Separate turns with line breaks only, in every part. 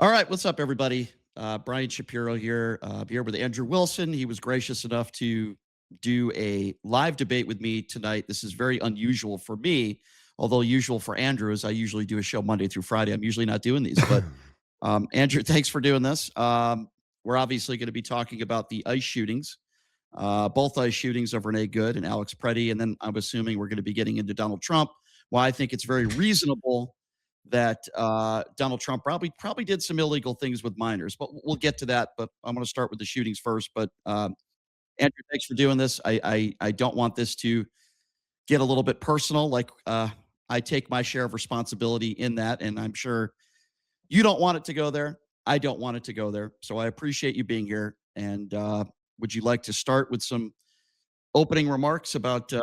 All right, what's up, everybody? Brian Shapiro here. Here with Andrew Wilson. He was gracious enough to do a live debate with me tonight. This is very unusual for me, although usual for Andrew is I usually do a show Monday through Friday. I'm usually not doing these, but Andrew, thanks for doing this. We're obviously going to be talking about the ICE shootings, both ICE shootings of Renee Good and Alex Preddy, and then I'm assuming we're going to be getting into Donald Trump. Why I think it's very reasonable that Donald Trump probably did some illegal things with minors, but we'll get to that. But I'm going to start with the shootings first. But Andrew, thanks for doing this. I don't want this to get a little bit personal. Like I take my share of responsibility in that, and I'm sure you don't want it to go there. I don't want it to go there. So I appreciate you being here. And would you like to start with some opening remarks about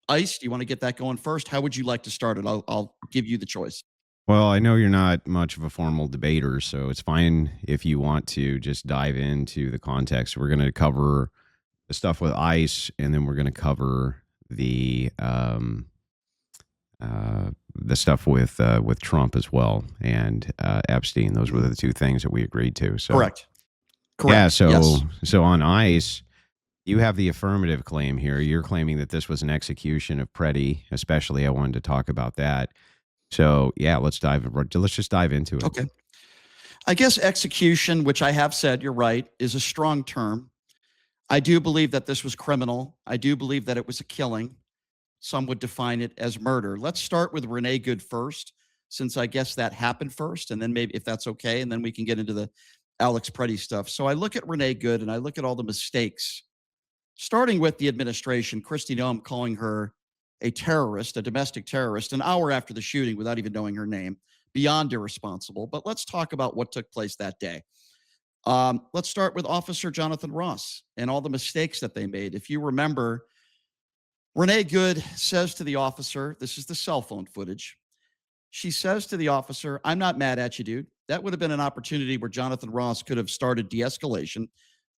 ICE? Do you want to get that going first? How would you like to start it? I'll give you the choice.
Well, I know you're not much of a formal debater, so it's fine if you want to just dive into the context. We're going to cover the stuff with ICE, and then we're going to cover the stuff with Trump as well and Epstein. Those were the two things that we agreed to. So
Correct.
yeah.
Yes.
So on ICE, you have the affirmative claim here. You're claiming that this was an execution of Preddy. Especially, I wanted to talk about that. So yeah, let's just dive into it.
Okay. I guess execution, which I have said, you're right, is a strong term. I do believe that this was criminal. I do believe that it was a killing. Some would define it as murder. Let's start with Renee Good first, since I guess that happened first, and then maybe if that's okay, and then we can get into the Alex Preddy stuff. So I look at Renee Good and I look at all the mistakes, starting with the administration, Kristi Noem calling her a terrorist, a domestic terrorist, an hour after the shooting without even knowing her name, beyond irresponsible. But let's talk about what took place that day. Let's start with Officer Jonathan Ross and all the mistakes that they made. If you remember, Renee Good says to the officer, this is the cell phone footage. She says to the officer, "I'm not mad at you, dude." That would have been an opportunity where Jonathan Ross could have started de-escalation,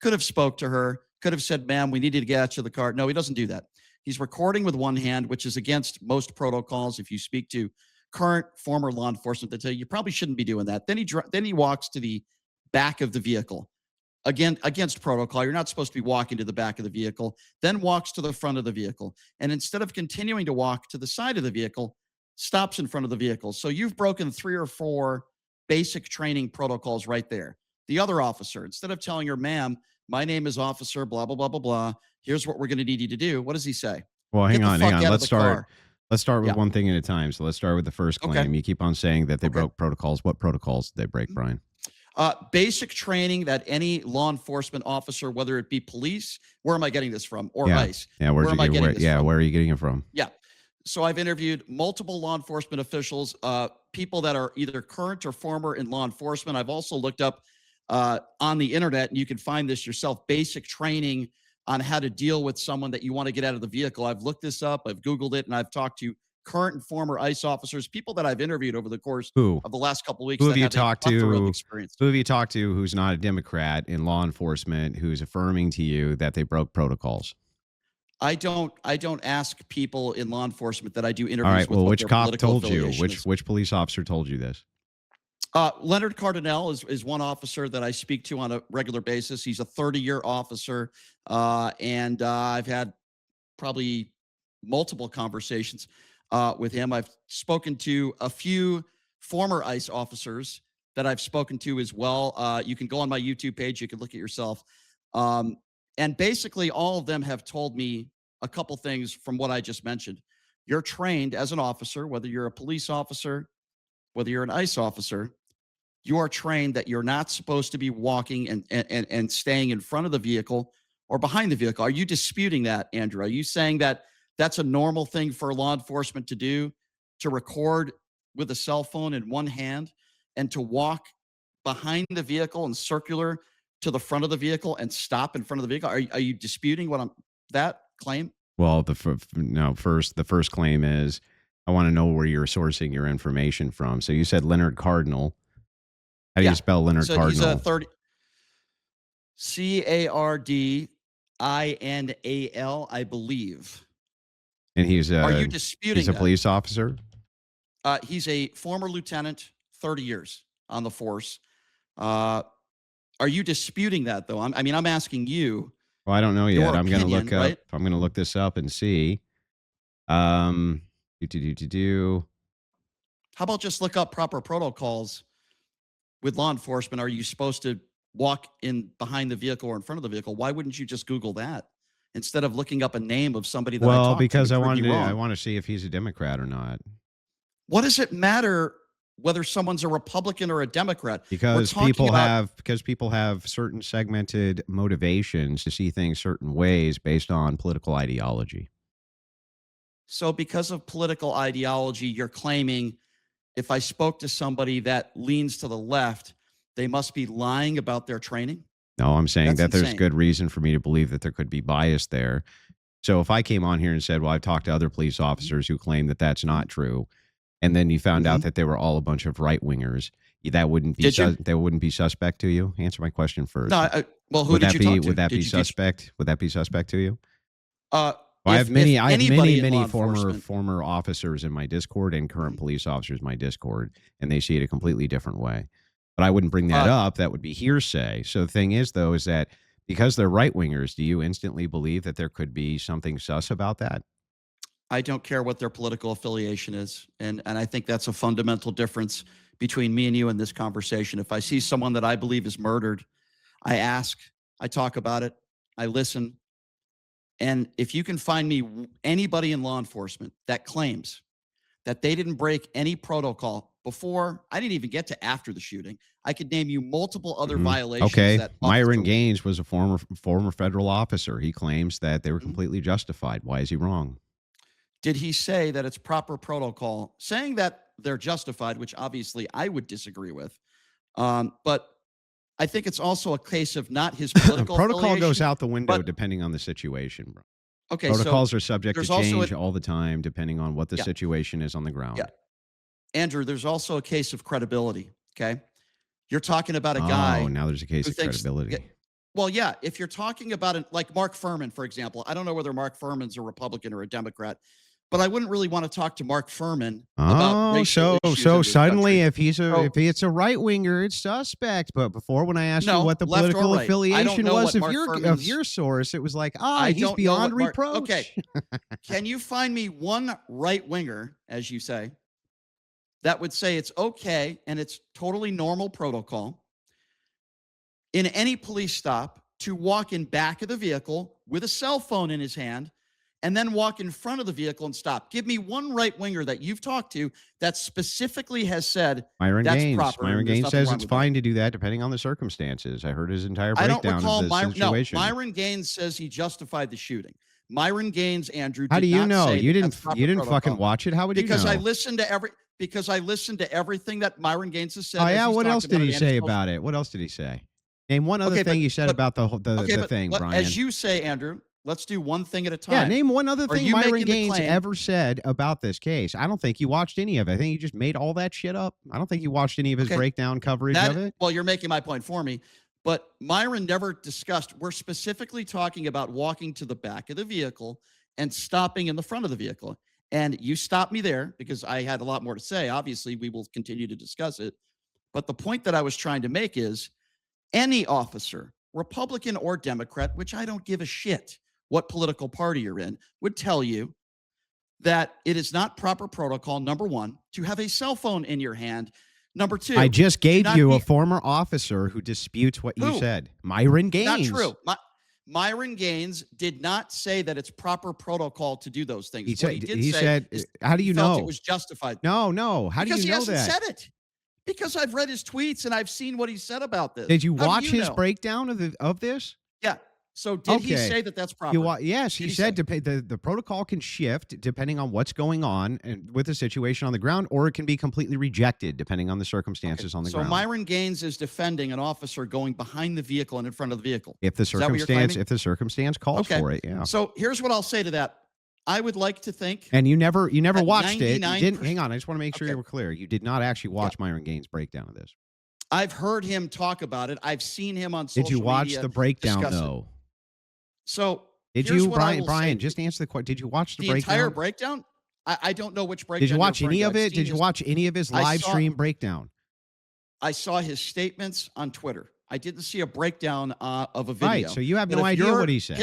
could have spoke to her, could have said, "Ma'am, we need to get out to the car." No, he doesn't do that. He's recording with one hand, which is against most protocols. If you speak to current, former law enforcement, they tell you probably shouldn't be doing that. Then he walks to the back of the vehicle. Again, against protocol, you're not supposed to be walking to the back of the vehicle. Then walks to the front of the vehicle, and instead of continuing to walk to the side of the vehicle, stops in front of the vehicle. So you've broken 3 or 4 basic training protocols right there. The other officer, instead of telling her, "Ma'am, my name is officer, blah, blah, blah, blah, blah. Here's what we're going to need you to do." What does he say?
Well,
Get
hang
the
on.
fuck out of
Let's
the
start.
car.
Let's start with
Yeah.
one thing at a time. So let's start with the first claim.
Okay.
You keep on saying that they
Okay.
broke protocols. What protocols did they break, Brian?
Basic training that any law enforcement officer, whether it be police, where am I getting this from? Or
Yeah.
ICE.
Yeah.
Where am I getting this from?
Where are you getting it from?
Yeah. So I've interviewed multiple law enforcement officials, people that are either current or former in law enforcement. I've also looked up on the internet, and you can find this yourself, basic training on how to deal with someone that you want to get out of the vehicle. I've looked this up, I've Googled it, and I've talked to current and former ICE officers, people that I've interviewed over the course
Who?
of the last couple of weeks
Who
that
have you
have a
talked
plethora of
to?
experience.
Who have you talked to who's not a Democrat in law enforcement who's affirming to you that they broke protocols?
I don't ask people in law enforcement that I do
All
interviews
right.
with
Well,
what
which
their
cop
political
told you?
affiliation is.
Which police officer told you this?
Leonard Cardinal is one officer that I speak to on a regular basis. He's a 30-year officer, and I've had probably multiple conversations with him. I've spoken to a few former ICE officers that I've spoken to as well. You can go on my YouTube page. You can look at yourself. And basically, all of them have told me a couple things from what I just mentioned. You're trained as an officer, whether you're a police officer, whether you're an ICE officer, you are trained that you're not supposed to be walking and staying in front of the vehicle or behind the vehicle. Are you disputing that, Andrew? Are you saying that that's a normal thing for law enforcement to do, to record with a cell phone in one hand and to walk behind the vehicle and circular to the front of the vehicle and stop in front of the vehicle? Are you disputing that claim?
Well, the first claim is I want to know where you're sourcing your information from. So you said Leonard Cardinal. How do
Yeah.
you spell Leonard
So he's a
Cardinal?
Cardinal, I believe.
And
Are you disputing
he's a
that?
police officer.
He's a former lieutenant, 30 years on the force. Are you disputing that, though? I mean, I'm asking you
Well, I don't know
your
yet. I'm going to
opinion,
look up.
right?
I'm going to look this up and see. Do.
How about just look up proper protocols with law enforcement? Are you supposed to walk in behind the vehicle or in front of the vehicle? Why wouldn't you just Google that instead of looking up a name of somebody that I
Well,
talked to
because
and prove you
I
wrong?
want to see if he's a Democrat or not.
What does it matter whether someone's a Republican or a Democrat? We're
Because
talking about
people have certain segmented motivations to see things certain ways based on political ideology.
so because of political ideology, you're claiming if I spoke to somebody that leans to the left, they must be lying about their training?
No, I'm saying
That's
that there's
insane.
good reason for me to believe that there could be bias there. So if I came on here and said, "Well, I've talked to other police
Mhm,
officers who claim that that's
mhm,
not true," and then you found out
mhm.
that they were all a bunch of right wingers,
Did you?
that wouldn't be suspect to you? Answer my question
No,
first.
well, who did you talk to?
Would that be
Did you get
suspect? Would that be suspect to you?
uh,
Well,
if
I have
anybody in
many
law enforcement
former officers in my Discord and current
mhm,
police officers in my Discord, and they see it a completely different way. But I wouldn't bring that
uh,
up. That would be hearsay. So the thing is, though, is that because they're right wingers, do you instantly believe that there could be something sus about that?
I don't care what their political affiliation is, and I think that's a fundamental difference between me and you in this conversation. If I see someone that I believe is murdered, I ask, I talk about it, I listen, and if you can find me anybody in law enforcement that claims that they didn't break any protocol before, I didn't even get to after the shooting. I could name you multiple other
Mhm.
violations
Okay.
that
Myron
officer.
Gaines was a former federal officer. He claims that they were
Mhm.
completely justified. Why is he wrong?
Did he say that it's proper protocol? Saying that they're justified, which obviously I would disagree with. But I think it's also a case of not his political
Protocol goes
affiliation,
out the window
but
depending on the situation, bro.
okay, so
Protocols are subject to
there's also a
change all the time depending on what the
yeah,
situation is on the
yeah.
ground.
Andrew, there's also a case of credibility. Okay. You're talking about a
Oh,
guy
now there's a case
who
of
thinks, yeah,
credibility.
well, yeah, if you're talking about it like Mark Furman, for example, I don't know whether Mark Furman's a Republican or a Democrat, but I wouldn't really want to talk to Mark Furman about
Oh,
racial issues in this
suddenly
country.
if
So,
it's a right winger, it's suspect. But before, when I asked you
no,
what the
left or
political
right. I don't
affiliation
know
was
what Mark
of
Furman's,
your source, it was like,
I
he's
don't know
beyond
what Mark, okay.
reproach.
Can you find me one right winger, as you say, that would say it's okay and it's totally normal protocol in any police stop to walk in back of the vehicle with a cell phone in his hand and then walk in front of the vehicle and stop? Give me one right winger that you've talked to that specifically has said
Myron
that's
Gaines.
proper and there's nothing
Says
wrong
it's
with that.
fine to do that depending on the circumstances. I heard his entire
I don't
breakdown of
recall
the situation.
Myron Gaines says he justified the shooting. Myron Gaines, Andrew,
How do
did
you
not
know?
say that that's
You
proper
didn't fucking
protocol
watch it. How would you
because I
know?
listened to everything that Myron Gaines has
Oh
said as
yeah,
he's
what else
talked
did
about
he
it and his
say
social.
about it? What else did he say? Name one other
Okay,
thing you said about
okay,
the
but
thing,
as
Brian.
you say, Andrew, let's do one thing at a
Yeah,
time.
name one other
Are
thing
you
Myron
making the
Gaines
claim?
ever said about this case. I don't think you watched any of it. I think you just made all that shit up. I don't think you watched any of his
Okay,
breakdown coverage of
that
it.
well, you're making my point for me, but Myron never discussed. We're specifically talking about walking to the back of the vehicle and stopping in the front of the vehicle. And you stopped me there because I had a lot more to say. Obviously, we will continue to discuss it. But the point that I was trying to make is any officer, Republican or Democrat, which I don't give a shit what political party you're in, would tell you that it is not proper protocol, number one, to have a cell phone in your hand. Number
I
two,
just
to
gave
not
you a
be
former officer who disputes what you
who?
said. Myron
Not
Gaines.
true. Myron Gaines did not say that it's proper protocol to do those things. What he did
He
say
said,
is
how do
he
you
felt it
know?
was justified
No. How do
because
you
he
know
hasn't
that?
said it. Because I've read his tweets and I've seen what he said about this.
Did you
How do
watch
you
his
know?
breakdown of this?
Yeah. So did he
Okay.
say that that's proper?
Yes,
Did
he
he
said
say?
the protocol can shift depending on what's going on and with the situation on the ground, or it can be completely rejected depending on the
Okay.
circumstances on the
So
ground.
Myron Gaines is defending an officer going behind the vehicle and in front of the vehicle.
If the
Is that what you're claiming?
circumstance calls
Okay.
for it, yeah.
So here's what I'll say to that. I would like to think
And you never
that
watched it. You didn't.
99%.
Hang on, I just want to make sure
Okay.
you were clear. You did not actually
Yeah.
watch Myron Gaines' breakdown of this.
I've heard him talk about it. I've seen him on
Did you
social
watch
media
the breakdown
discuss it.
though?
So
Did
here's
you,
what I will say
Brian?
to you.
Just answer the question. Did you watch the
The entire
breakdown?
breakdown, I don't know which
Did you
breakdown you're
watch
referring
any
to.
of
I've
it?
seen
Did you
his.
watch any of his
I
live
saw.
stream breakdown?
I saw his statements on Twitter. I didn't see a breakdown of a video.
Right. So you have
But
no
if
idea
your
what he said.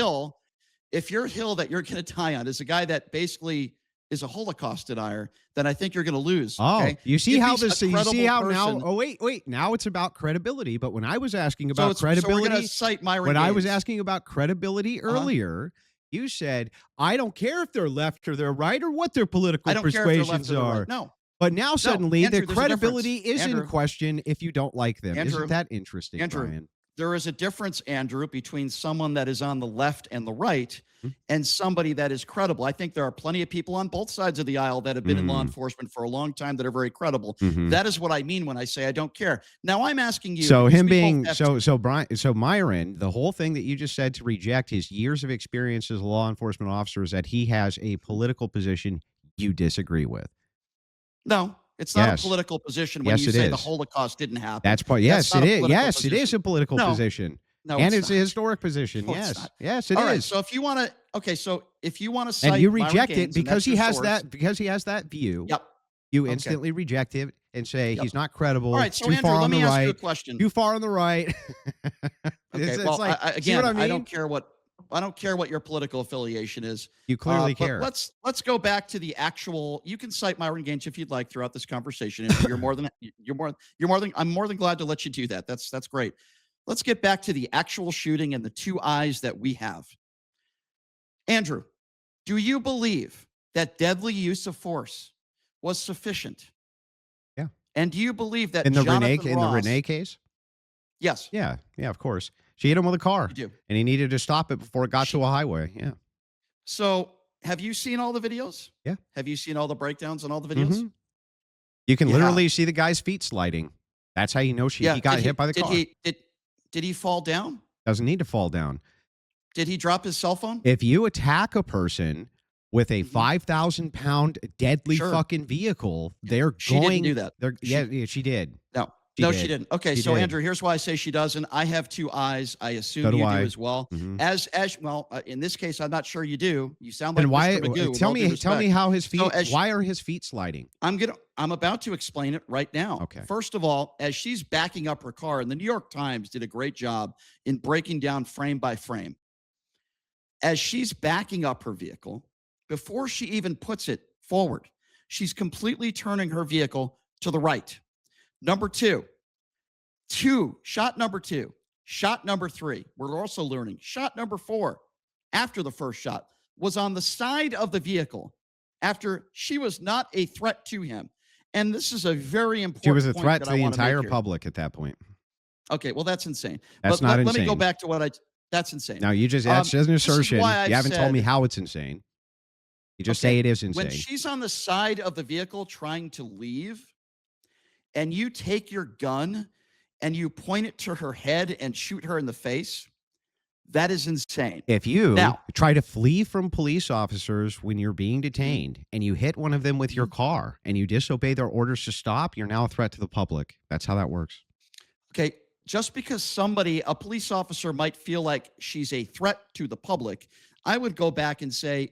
if your hill that you're going to die on is a guy that basically is a Holocaust denier, then I think you're going to lose.
Oh,
okay?
you see
If
how
he's a
this, you see
credible
how now,
person-
oh, wait, now it's about credibility. But when I was asking
so
about
it's- so we're going
credibility,
to cite Myron
when I was
Gaines.
asking about credibility earlier, you said, I don't care if they're left or they're right or what their political
I don't care if they're left
persuasions
or they're
are.
right. No.
But now suddenly
Andrew,
the
there's a
credibility is
difference.
in question if you don't like them.
Andrew,
Isn't that interesting,
Andrew,
Brian?
there is a difference, Andrew, between someone that is on the left and the right
Hmm?
and somebody that is credible. I think there are plenty of people on both sides of the aisle that have been in law
Mm.
enforcement for a long time that are very credible.
Mhm.
That is what I mean when I say I don't care. Now I'm asking you.
So
because
him
we
being
both have-
so Brian, so Myron, the whole thing that you just said to reject his years of experience as a law enforcement officer is that he has a political position you disagree with.
No, it's not
Yes.
a political position when
Yes,
you
it
say the
is.
Holocaust didn't happen.
That's part. Yes,
not
it
a
is.
political
Yes, it is
position.
a political
No.
position,
No,
and
it's
it's a
not.
historic position.
No, it's
Yes,
not.
yes, it is.
All right. So if you want to, okay. So if you want to cite
And you
Myron
reject it
Gaines, and
because
that's
he
your
has
source-
that view.
Yep.
You
Okay.
instantly reject it and say
Yep.
he's not credible.
All right. So
too
Andrew,
far
let
on
me
the
ask you a
right.
question.
Too far on the right.
Okay.
It's
Well,
like, see
again,
what I mean?
I don't care what your political affiliation is.
You clearly
But
care.
let's go back to the actual. You can cite Myron Gaines if you'd like throughout this conversation. And I'm more than glad to let you do that. That's great. Let's get back to the actual shooting and the two eyes that we have. Andrew, do you believe that deadly use of force was sufficient?
Yeah.
And do you believe that
in the
Jonathan Ross,
Renee case?
Yes,
Yeah, of course. She hit him with a car,
you do.
and he needed to stop it before it got to a highway. Yeah.
So, have you seen all the videos?
Yeah.
Have you seen all the breakdowns on all the videos?
Mhm. You can
Yeah.
literally see the guy's feet sliding. That's how you know he got
Did
hit by the car.
Did he fall down?
Doesn't need to fall down.
Did he drop his cell phone?
If you attack a person with a
Mhm.
5,000-pound deadly
Sure.
fucking vehicle, they're
She
going.
didn't do that.
They're, yeah, she did.
No,
did.
she didn't. Okay,
She
so
did.
Andrew, here's why I say she doesn't. I have two eyes. I assume
So do
you
I.
do as well.
Mhm.
As well, in this case, I'm not sure you do. You sound like
And why?
Mr. Magoo. with
Tell
all due
me
respect.
how his feet.
So as-
why are his feet sliding?
I'm about to explain it right now.
Okay.
First of all, as she's backing up her car, and the New York Times did a great job in breaking down frame by frame. As she's backing up her vehicle, before she even puts it forward, she's completely turning her vehicle to the right. Number shot number two, shot number three. We're also learning shot number four after the first shot was on the side of the vehicle after she was not a threat to him. And this is a very important
She was a
point
threat
that
to
I
the
wanna make
entire
here.
public at that point.
Okay, well, that's insane.
That's
But
not
let me go
insane.
back to that's insane.
Now you that's just an
this is
assertion.
why I've
You haven't told me
said-
how it's insane. You just
Okay,
say it is
When
insane.
she's on the side of the vehicle trying to leave, and you take your gun and you point it to her head and shoot her in the face, that is insane.
If you
Now-
try to flee from police officers when you're being detained and you hit one of them with your car and you disobey their orders to stop, you're now a threat to the public. That's how that works.
Okay, just because a police officer might feel like she's a threat to the public, I would go back and say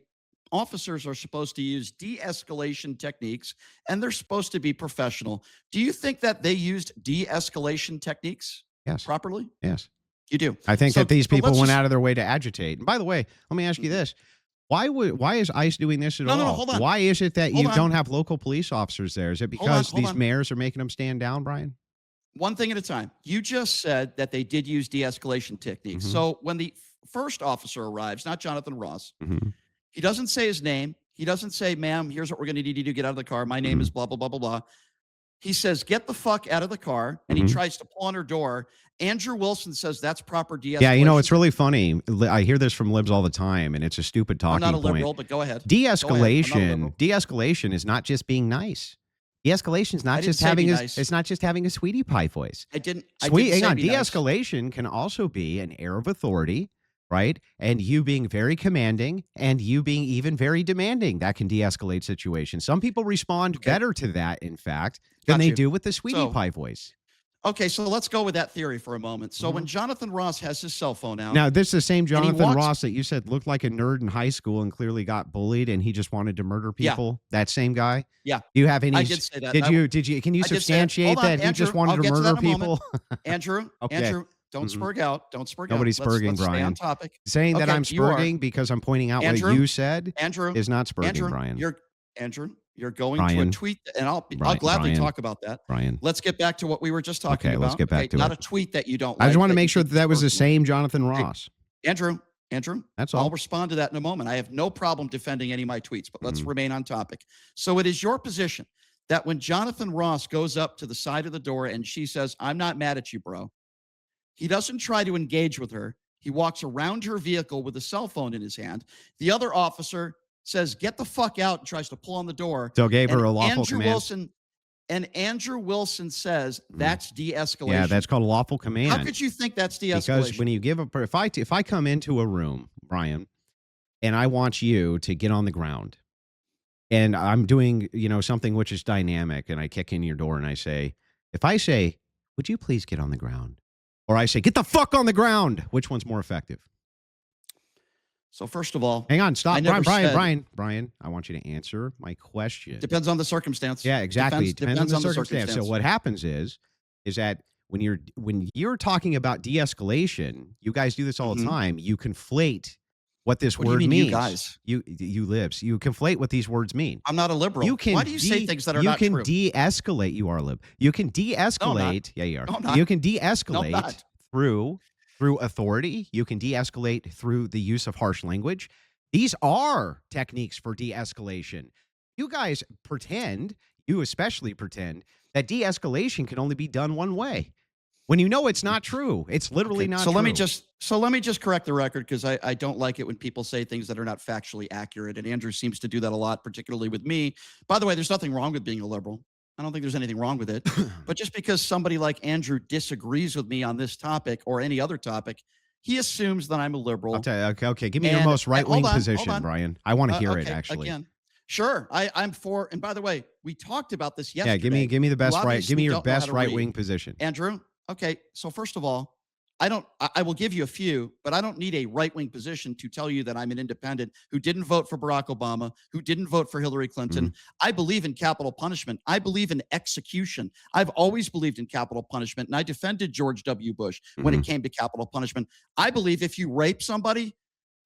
officers are supposed to use de-escalation techniques and they're supposed to be professional. Do you think that they used de-escalation techniques
Yes.
properly?
Yes.
You do.
I think
So-
that these
so
people
let's
went
just-
out of their way to agitate. And by the way, let me ask you this. Why is ICE doing this at
No,
all?
no, no, hold on.
Why is it that
Hold
you
on.
don't have local police officers there? Is it
Hold on,
because
hold
these
on.
mayors are making them stand down, Brian?
One thing at a time. You just said that they did use de-escalation techniques.
Mhm.
So when the first officer arrives, not Jonathan Ross,
Mhm.
he doesn't say his name. He doesn't say, ma'am, here's what we're going to need you to do. Get out of the car. My name is blah, blah, blah, blah, blah. He says, get the fuck out of the car. And
Mhm.
he tries to pull on her door. Andrew Wilson says that's proper de-escalation.
Yeah, you know, it's really funny. I hear this from libs all the time, and it's a stupid
I'm
talking
not a
point.
liberal, but go ahead. Go ahead. I'm not a liberal.
De-escalation is not just being nice. De-escalation is
I
not
didn't
just
say
having
be
a,
nice.
it's not just having a sweetie pie voice.
I didn't
Hang
say
on.
be nice.
De-escalation can also be an air of authority, right? And you being very commanding and you being even very demanding. That can de-escalate situations. Some people respond
Okay.
better to that, in fact, than
Got
they
you.
do with the sweetie
So-
pie voice.
Okay, so let's go with that theory for a moment. So when Jonathan Ross has his cell phone out,
Now, this is the same
and he
Jonathan
walks,
Ross that you said looked like a nerd in high school and clearly got bullied and he just wanted to murder
yeah,
people. That same guy?
yeah,
Do you have any
I did say that.
did you can you
I did say that. Hold
substantiate
on,
that he just
Andrew.
wanted
I'll
to
get to that
murder
in a moment.
people?
Andrew,
Okay.
Andrew, don't
Mhm.
spurg out. Don't spurg out.
Nobody's spurging,
Let's stay on
Brian.
topic.
Saying that
Okay,
I'm
you are.
spurging because I'm pointing out what
Andrew,
you said
Andrew,
is not spurging,
Andrew,
Brian.
you're going to a
Brian.
tweet, and I'll gladly
Brian.
talk about that.
Brian.
Let's get back to what we were just talking
Okay,
about.
let's get back to
Not
it.
a tweet that you don't
I
like.
just want to
that you
make sure
think
that
is
that was the
personal.
same Jonathan
Hey,
Ross.
Andrew,
That's
I'll
all.
respond to that in a moment. I have no problem defending any of my tweets, but let's
Mhm.
remain on topic. So it is your position that when Jonathan Ross goes up to the side of the door and she says, "I'm not mad at you, bro," he doesn't try to engage with her. He walks around her vehicle with a cell phone in his hand. The other officer says, "Get the fuck out," and tries to pull on the door.
So gave
And
her a lawful command.
Andrew Wilson says that's de-escalation.
Yeah, that's called a lawful
How
command.
could you think that's
Because
de-escalation?
when you give a if I come into a room, Brian, and I want you to get on the ground, and I'm doing, something which is dynamic, and I kick in your door and I say, if I say, "Would you please get on the ground?" Or I say, "Get the fuck on the ground," which one's more effective?
So first of all,
Hang on,
I
stop.
never said
Brian, I want you to answer my question.
depends on the circumstance.
Yeah, exactly.
Depends
on the circumstance. So what happens is that when you're talking about de-escalation, you guys do this all the
Mhm.
time. You conflate what this
What do you
word
mean,
means.
you guys?
You libs. You conflate what these words mean.
I'm not a liberal. Why do you say things that are not true?
You can de-escalate. You are a lib. You can de-escalate. Yeah, you are.
No, I'm not.
You can
No, I'm
de-escalate
not.
through authority. You can de-escalate through the use of harsh language. These are techniques for de-escalation. You guys pretend, you especially pretend, that de-escalation can only be done one way. When you know it's not true. It's literally
Okay,
not
so
true.
let me just correct the record, because I don't like it when people say things that are not factually accurate. And Andrew seems to do that a lot, particularly with me. By the way, there's nothing wrong with being a liberal. I don't think there's anything wrong with it. But just because somebody like Andrew disagrees with me on this topic or any other topic, he assumes that I'm a liberal.
I'll tell you. Okay. Give me your
And
most right-wing
hold on,
position, Brian. I want to hear it,
okay,
actually.
again, sure. I'm for. And by the way, we talked about this yesterday.
Yeah, give me the best
You
right. Give me
obviously
your
don't know how
best
to
right-wing
read.
position.
Andrew, okay. So first of all, I will give you a few, but I don't need a right-wing position to tell you that I'm an independent who didn't vote for Barack Obama, who didn't vote for Hillary Clinton. I believe in capital punishment. I believe in execution. I've always believed in capital punishment, and I defended George W. Bush when it came to capital punishment. I believe if you rape somebody,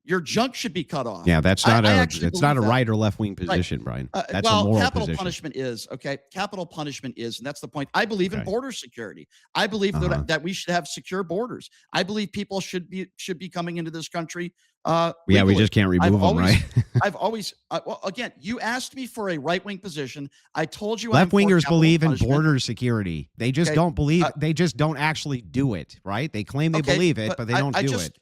your junk should be cut off.
Yeah, that's not
it's
not a right or left-wing position, Brian. That's a moral
capital
position.
punishment is, okay. Capital punishment is, and that's the point. I believe in
Okay.
border security. I believe that we should have secure borders. I believe people should be coming into this country.
Yeah, we
legally.
just can't remove them, right?
I've always, well, again, you asked me for a right-wing position. I told you I'm for
Left-wingers
capital
believe in
punishment.
border security. They just
Okay,
don't believe. They just don't actually do it, right? They claim they
Okay,
believe it, but they don't do it.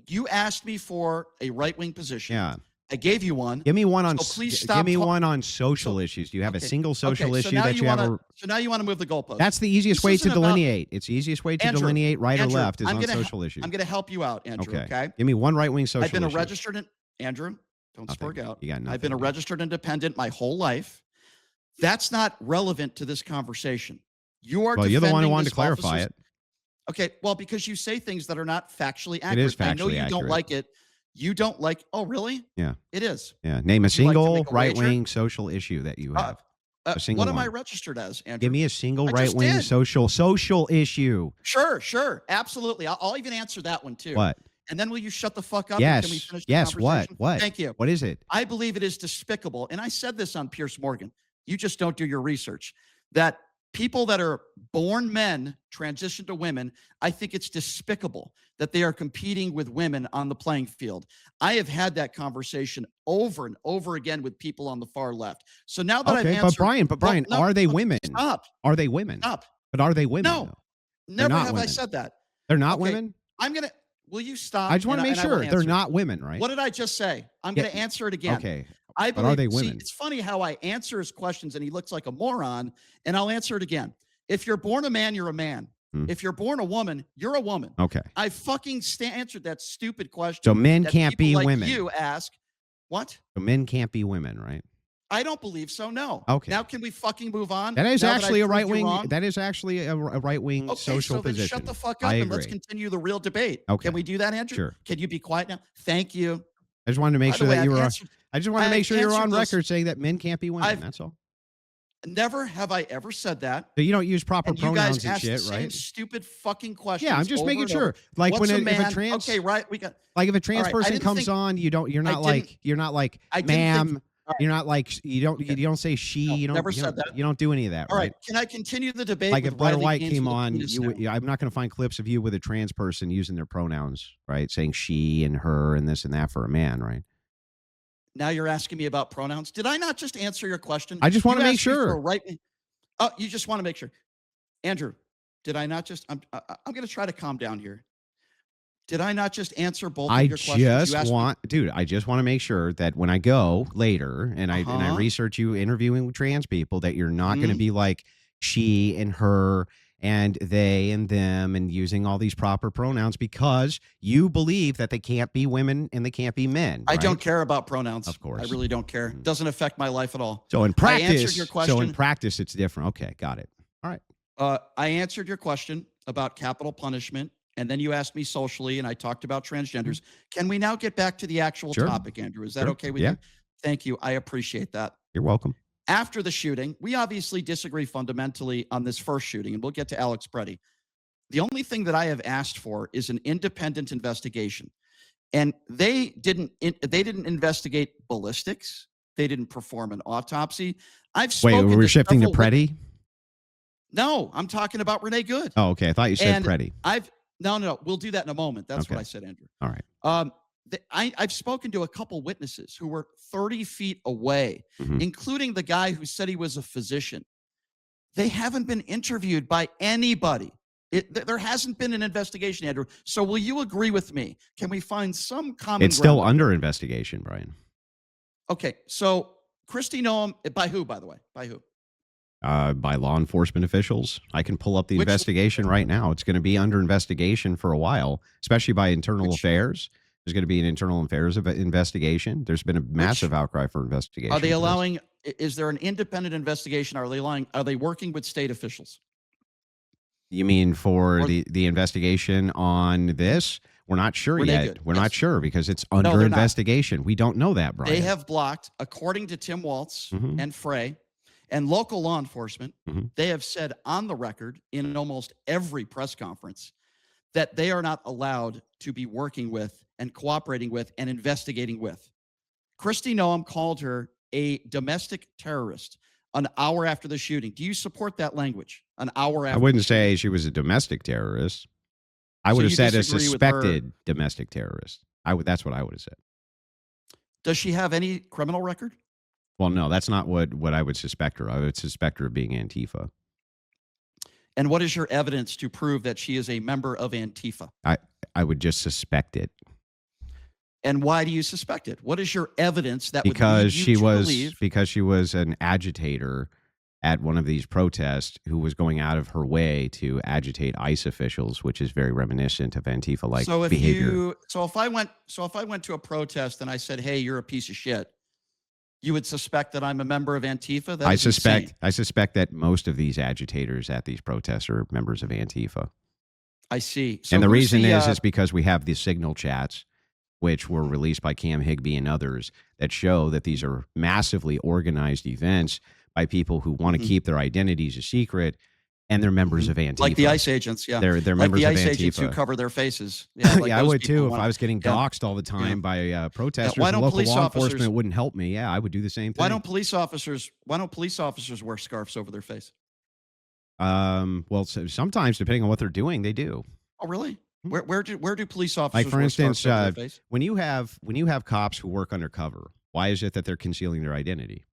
You asked me for a right-wing position.
Yeah.
I gave you one.
Give me one on.
So please
Give
stop
me
talk-
one on social
So-
issues. Do you have a
okay,
single social
okay,
issue
now
that you have?
So now you want to move the goalpost.
That's the easiest
This
way
isn't
to
about-
delineate. It's the easiest way to
Andrew,
delineate right
Andrew,
or left is
I'm
on
gonna
social issues.
I'm going to help you out, Andrew. Okay.
Give me one right-wing social
I've been
issue.
a registered Andrew. Don't
Nothing.
spurg out.
You got
I've been a
nothing.
registered independent my whole life. That's not relevant to this conversation. You are.
Well, you're the one who
defending
wanted
this
to clarify
officer's-
it.
Okay. Well, because you say things that are not factually accurate.
It is
I know
factually
you don't
accurate.
like it. You don't like. Oh, really?
Yeah.
It is.
Yeah. Name a
Would you like to
single
make a wager?
right-wing social issue that you have. A single
What am I
one.
registered as, Andrew?
Give me a single
I just
right-wing
did.
social issue.
Sure, absolutely. I'll even answer that one too.
What?
And then will you shut the fuck up?
Yes.
And can we finish the
Yes.
conversation?
What?
Thank you.
What is it?
I believe it is despicable, and I said this on Pierce Morgan. You just don't do your research. That people that are born men transition to women, I think it's despicable that they are competing with women on the playing field. I have had that conversation over and over again with people on the far left. So now that I've
Okay,
answered,
but Brian,
Well, no,
are they
no,
women?
Stop.
Are they women?
Stop.
But are they women?
No.
though?
Never
not
have I
women.
said that.
They're not
Okay,
women?
I'm gonna. Will you stop?
I just want to make
and I will
sure they're
answer.
not women, right?
What did I just say? I'm
Yeah,
going to answer it again.
Okay.
I
But
believe.
are they
See,
women?
it's funny how I answer his questions and he looks like a moron, and I'll answer it again. If you're born a man, you're a man. If you're born a woman, you're a woman.
Okay.
I fucking answered that stupid question.
So men
that
can't
people
be
like
women.
You ask what?
So men can't be women, right?
I don't believe so. No.
Okay.
Now can we fucking move on?
That is
now
actually
that
a
I proved you
right-wing.
wrong?
That is actually a right-wing
Okay,
social
so then
position.
shut the fuck
I
up and let's
agree.
continue the real debate.
Okay.
Can we do that, Andrew?
Sure.
Can you be quiet now? Thank you.
I just wanted to make
By the
sure
way,
that you were. I just wanted to make
I've
sure you're
answered
on
those.
record saying that men can't be women.
I've
That's all.
never have I ever said that.
So you don't use proper
And you guys
pronouns and
asked the
shit,
same
right?
stupid fucking questions.
Yeah, I'm just
over
making
and
sure.
over.
Like
What's
when
a man?
if a trans,
Okay, right. We got.
like if a trans
All right, I
person
didn't
comes
think.
on, you're
I
not
didn't.
like
I didn't think.
ma'am.
All
You're
right.
not like you
Okay.
don't say she.
No,
You don't
never said that.
you don't do any of that,
All
right?
right. Can I continue the debate
Like
with
if Blair
Riley
White
Gaines
came
with a
on,
penis
you
now?
would. I'm not going to find clips of you with a trans person using their pronouns, right? Saying she and her and this and that for a man, right?
Now you're asking me about pronouns. Did I not just answer your question?
I just want
You
to make
asked me for a
sure.
right. Oh, you just want to make sure. Andrew, did I not just? I'm going to try to calm down here. Did I not just answer both of
I
your questions? You
just
asked me.
want, dude. I just want to make sure that when I go later and I
Uh-huh.
research you interviewing trans people, that you're not going to
Mhm.
be like she and her and they and them and using all these proper pronouns because you believe that they can't be women and they can't be men.
I
right?
don't care about pronouns.
Of course.
I really don't care.
Mhm.
Doesn't affect my life at all.
So in
I answered
practice,
your question.
it's different. Okay, got it. All right.
I answered your question about capital punishment, and then you asked me socially, and I talked about transgenders. Can we now get back to the actual
Sure.
topic, Andrew? Is that
Sure.
okay with
Yeah.
you? Thank you. I appreciate that.
You're welcome.
After the shooting, we obviously disagree fundamentally on this first shooting, and we'll get to Alex Preddy. The only thing that I have asked for is an independent investigation. And they didn't investigate ballistics. They didn't perform an autopsy. I've
Wait,
spoken
we're
to
shifting to
several
Preddy?
No, I'm talking about Renee Good.
Oh, okay. I thought you said
And
Preddy.
no, we'll do that in a moment. That's what
Okay.
I said, Andrew.
All right.
I've spoken to a couple witnesses who were 30 feet away,
Mhm.
including the guy who said he was a physician. They haven't been interviewed by anybody. There hasn't been an investigation, Andrew. So will you agree with me? Can we find some common
It's still
ground?
under investigation, Brian.
Okay, so Christy Noam, by who, by the way? By who?
By law enforcement officials. I can pull up the
Which-
investigation right now. It's going to be under investigation for a while, especially by internal
Which-
affairs. There's going to be an internal affairs investigation. There's been a massive outcry for investigation.
Are they
for this.
allowing? Is there an independent investigation? Are they allowing? Are they working with state officials?
You mean for
Or-
the investigation on this? We're not sure
Were they
yet.
good?
We're not
Yes.
sure because it's under
they're not.
investigation. We don't know that, Brian.
They have blocked, according to Tim Waltz
Mhm.
and Frey and local law enforcement,
Mhm.
they have said on the record in almost every press conference that they are not allowed to be working with and cooperating with and investigating with. Christy Noam called her a domestic terrorist an hour after the shooting. Do you support that language? An hour
I
after.
wouldn't say she was a domestic terrorist. I
So
would have
you
said a
disagree with her?
suspected domestic terrorist. That's what I would have said.
Does she have any criminal record?
Well, no, that's not what I would suspect her. I would suspect her of being Antifa.
And what is your evidence to prove that she is a member of Antifa?
I would just suspect it
And why do you suspect it? What is your evidence that would
because
lead you to believe?
she was an agitator at one of these protests who was going out of her way to agitate ICE officials, which is very reminiscent of Antifa-like behavior.
If I went to a protest and I said, "Hey, you're a piece of shit," you would suspect that I'm a member of Antifa? That
I
is insane.
suspect that most of these agitators at these protests are members of Antifa.
I see. So
And the
who's
reason
the,
is because we have these signal chats, which were released by Cam Higbee and others, that show that these are massively organized events by people who want to
Mhm.
keep their identities a secret, and they're members of Antifa.
like the ICE agents, yeah.
They're
Like
members
the
of
ICE agents who
Antifa.
cover their faces. Yeah, like
Yeah, I
those
would
people
too if
want-
I was getting
yeah.
doxxed all the time by protesters.
why
and
don't
local
police
law
officers-
enforcement wouldn't help me. Yeah, I would do the same thing.
Why don't police officers wear scarves over their face?
Well, sometimes depending on what they're doing, they do.
Oh, really?
Hmm.
Where do police officers
Like for
wear
instance,
scarves over their face?
when you have cops who work undercover, why is it that they're concealing their identity?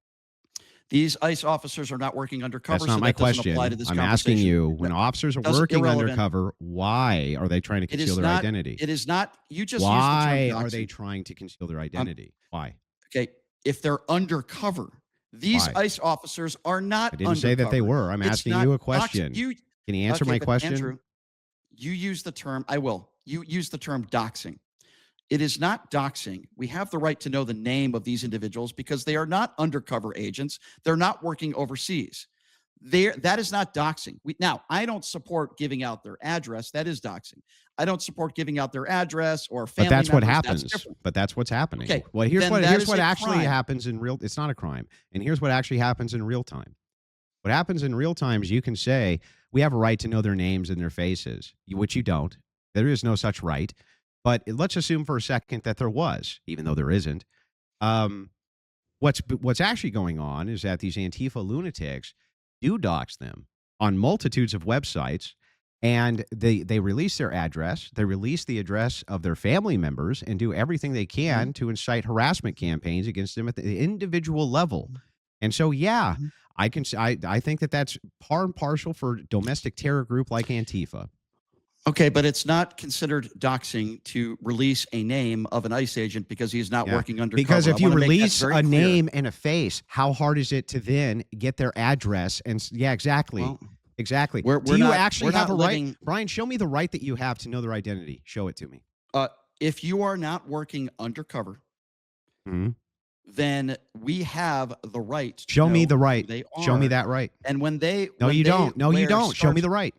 These ICE officers are not working undercover,
That's not
so
my
that doesn't
question.
apply to this
I'm asking
conversation.
you, when officers are
Doesn't-
working
irrelevant.
undercover, why are they trying to
It is
conceal their
not-
identity?
It is not. You just
Why
used the term
are they
doxing.
trying to conceal their identity? Why?
Okay, if they're undercover, these
Why?
ICE officers are not.
I didn't say that they
undercover.
were. I'm
It's
asking
not
you a
doxing.
question. Can you answer
Okay,
my
but
question?
Andrew, you use the term. I will. You use the term doxing. It is not doxing. We have the right to know the name of these individuals because they are not undercover agents. They're not working overseas. That is not doxing. Now, I don't support giving out their address. That is doxing. I don't support giving out their address or family
But that's what
members. That's
happens.
different.
But that's what's happening.
Okay,
Well,
then that
here's
is
what
a
actually
crime.
happens in real. It's not a crime. And here's what actually happens in real time. What happens in real time is you can say we have a right to know their names and their faces, which you don't. There is no such right. But let's assume for a second that there was, even though there isn't. Um, what's actually going on is that these Antifa lunatics do dox them on multitudes of websites, and they release their address, they release the address of their family members, and do everything they can to incite harassment campaigns against them at the individual level. And so, yeah,
Mhm.
I think that that's par and partial for domestic terror group like Antifa.
Okay, but it's not considered doxing to release a name of an ICE agent because he's not
Yeah.
working undercover.
Because if
I
you
wanna make that
release
very
a
clear.
name and a face, how hard is it to then get their address? And yeah, exactly.
Well,
Exactly.
we're
Do you
not
actually
we're
have
not
a right?
living.
Brian, show me the right that you have to know their identity. Show it to me.
If you are not working undercover,
Mhm.
then we have the right to
Show me
know
the
who
right.
they
Show me
are.
that right.
And when they
No, you don't. No, you
wear
don't. Show me
scarves,
the right.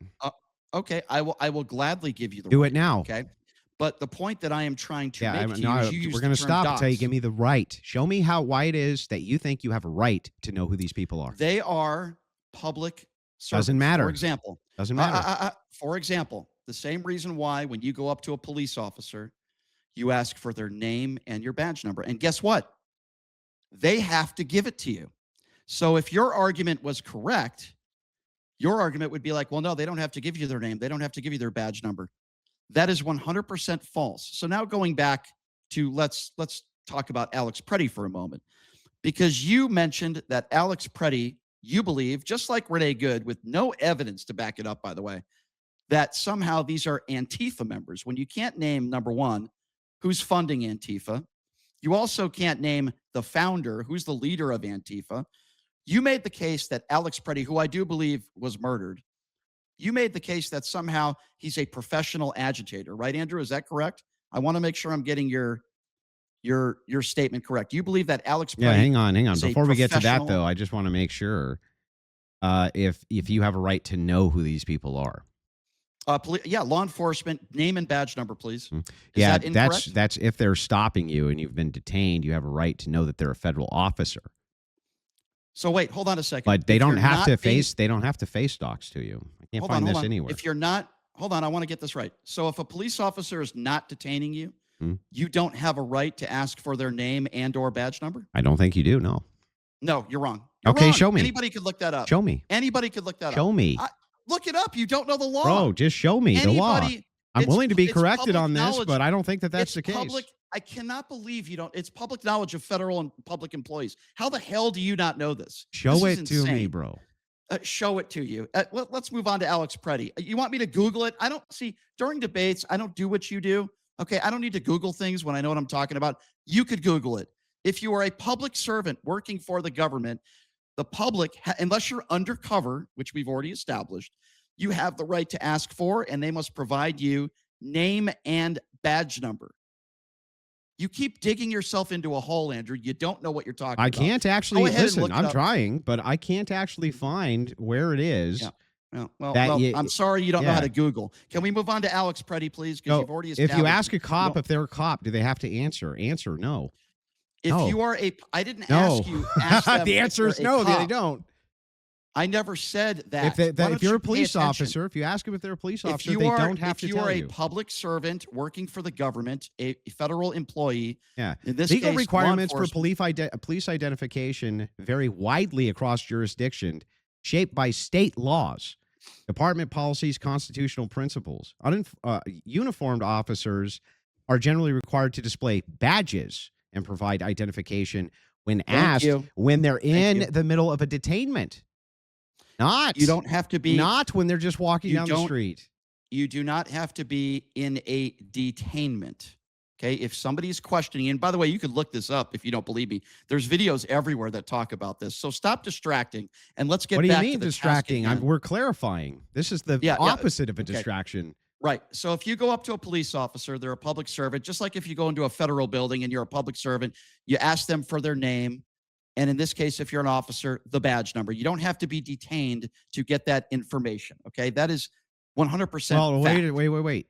okay, I will gladly give you the
Do
right.
it now.
Okay, but the point that I am trying to
Yeah,
make to you
no,
is you
we're
use
going
the
to
term
stop until you
dox.
give me the right. Show me why it is that you think you have a right to know who these people are.
They are public servants.
Doesn't matter.
For example,
Doesn't matter.
the same reason why when you go up to a police officer, you ask for their name and your badge number. And guess what? They have to give it to you. So if your argument was correct, your argument would be like, well, no, they don't have to give you their name. They don't have to give you their badge number. That is 100% false. So now going back to let's talk about Alex Preddy for a moment, because you mentioned that Alex Preddy, you believe, just like Renee Good, with no evidence to back it up, by the way, that somehow these are Antifa members. When you can't name, number one, who's funding Antifa, you also can't name the founder, who's the leader of Antifa. You made the case that Alex Preddy, who I do believe was murdered, you made the case that somehow he's a professional agitator, right, Andrew? Is that correct? I want to make sure I'm getting your statement correct. You believe that Alex Preddy
Yeah, hang on.
is a
Before we get to that,
professional-
though, I just want to make sure if you have a right to know who these people are.
law enforcement, name and badge number, please. Is
Yeah,
that incorrect?
that's if they're stopping you and you've been detained, you have a right to know that they're a federal officer.
So wait, hold on a second.
But they
If
don't
you're
have
not
to
being-
face docs to you. I can't
Hold
find
on,
this
hold on.
anywhere.
If you're not, hold on, I want to get this right. So if a police officer is not detaining you,
Hmm.
you don't have a right to ask for their name and or badge number?
I don't think you do. No.
No, you're wrong. You're
Okay,
wrong.
show me.
Anybody could look that up.
Show me.
Anybody could look that up.
Show me.
Look it up. You don't know the law.
Bro, just show me the law.
Anybody-
I'm
it's
willing to be
it's
corrected
public
on this,
knowledge.
but I don't think that that's
It's
the case.
public. I cannot believe you don't. It's public knowledge of federal and public employees. How the hell do you not know this?
Show
This
it
is
to me,
insane.
bro.
Show it to you. Let's move on to Alex Preddy. You want me to Google it? I don't see during debates. I don't do what you do. Okay, I don't need to Google things when I know what I'm talking about. You could Google it. If you are a public servant working for the government, the public, unless you're undercover, which we've already established, you have the right to ask for, and they must provide you name and badge number. You keep digging yourself into a hole, Andrew. You don't know what you're talking
I
about.
can't actually
Go ahead and
listen.
look it
I'm
up.
trying, but I can't actually find where it is.
Yeah. Well,
That you-
I'm sorry you don't know
yeah.
how to Google. Can we move on to Alex Preddy, please? Because
No,
you've already
if
established.
you ask a cop
don't-
if they're a cop, do they have to answer? Answer no.
if
no.
you are a, I didn't
No.
ask you. Ask them
The
if
answer
they're
is
a
no. They
cop.
don't.
I never said that.
If
Why don't
you're
you
a
pay
police
attention?
officer, if you ask them if they're a police
If
officer,
you
they
are,
don't have
if
to
you
tell
are a
you.
public servant working for the government, a federal employee,
Yeah.
in this
Legal
case, law
requirements for
enforcement-
police identification vary widely across jurisdiction, shaped by state laws, department policies, constitutional principles. Uniformed officers are generally required to display badges and provide identification when asked
you.
when they're in
you.
the middle of a detainment. Not
You don't have to be.
not when they're just walking
You
down the
don't-
street.
You do not have to be in a detainment. Okay. If somebody's questioning, and by the way, you could look this up if you don't believe me. There's videos everywhere that talk about this. So stop distracting and let's get
What do you
back
mean
to the task at
distracting?
hand.
We're clarifying. This is the
Yeah,
opposite of a
okay.
distraction.
Right. So if you go up to a police officer, they're a public servant, just like if you go into a federal building and you're a public servant, you ask them for their name. And in this case, if you're an officer, the badge number. You don't have to be detained to get that information. Okay. That is 100%
Well,
fact.
wait.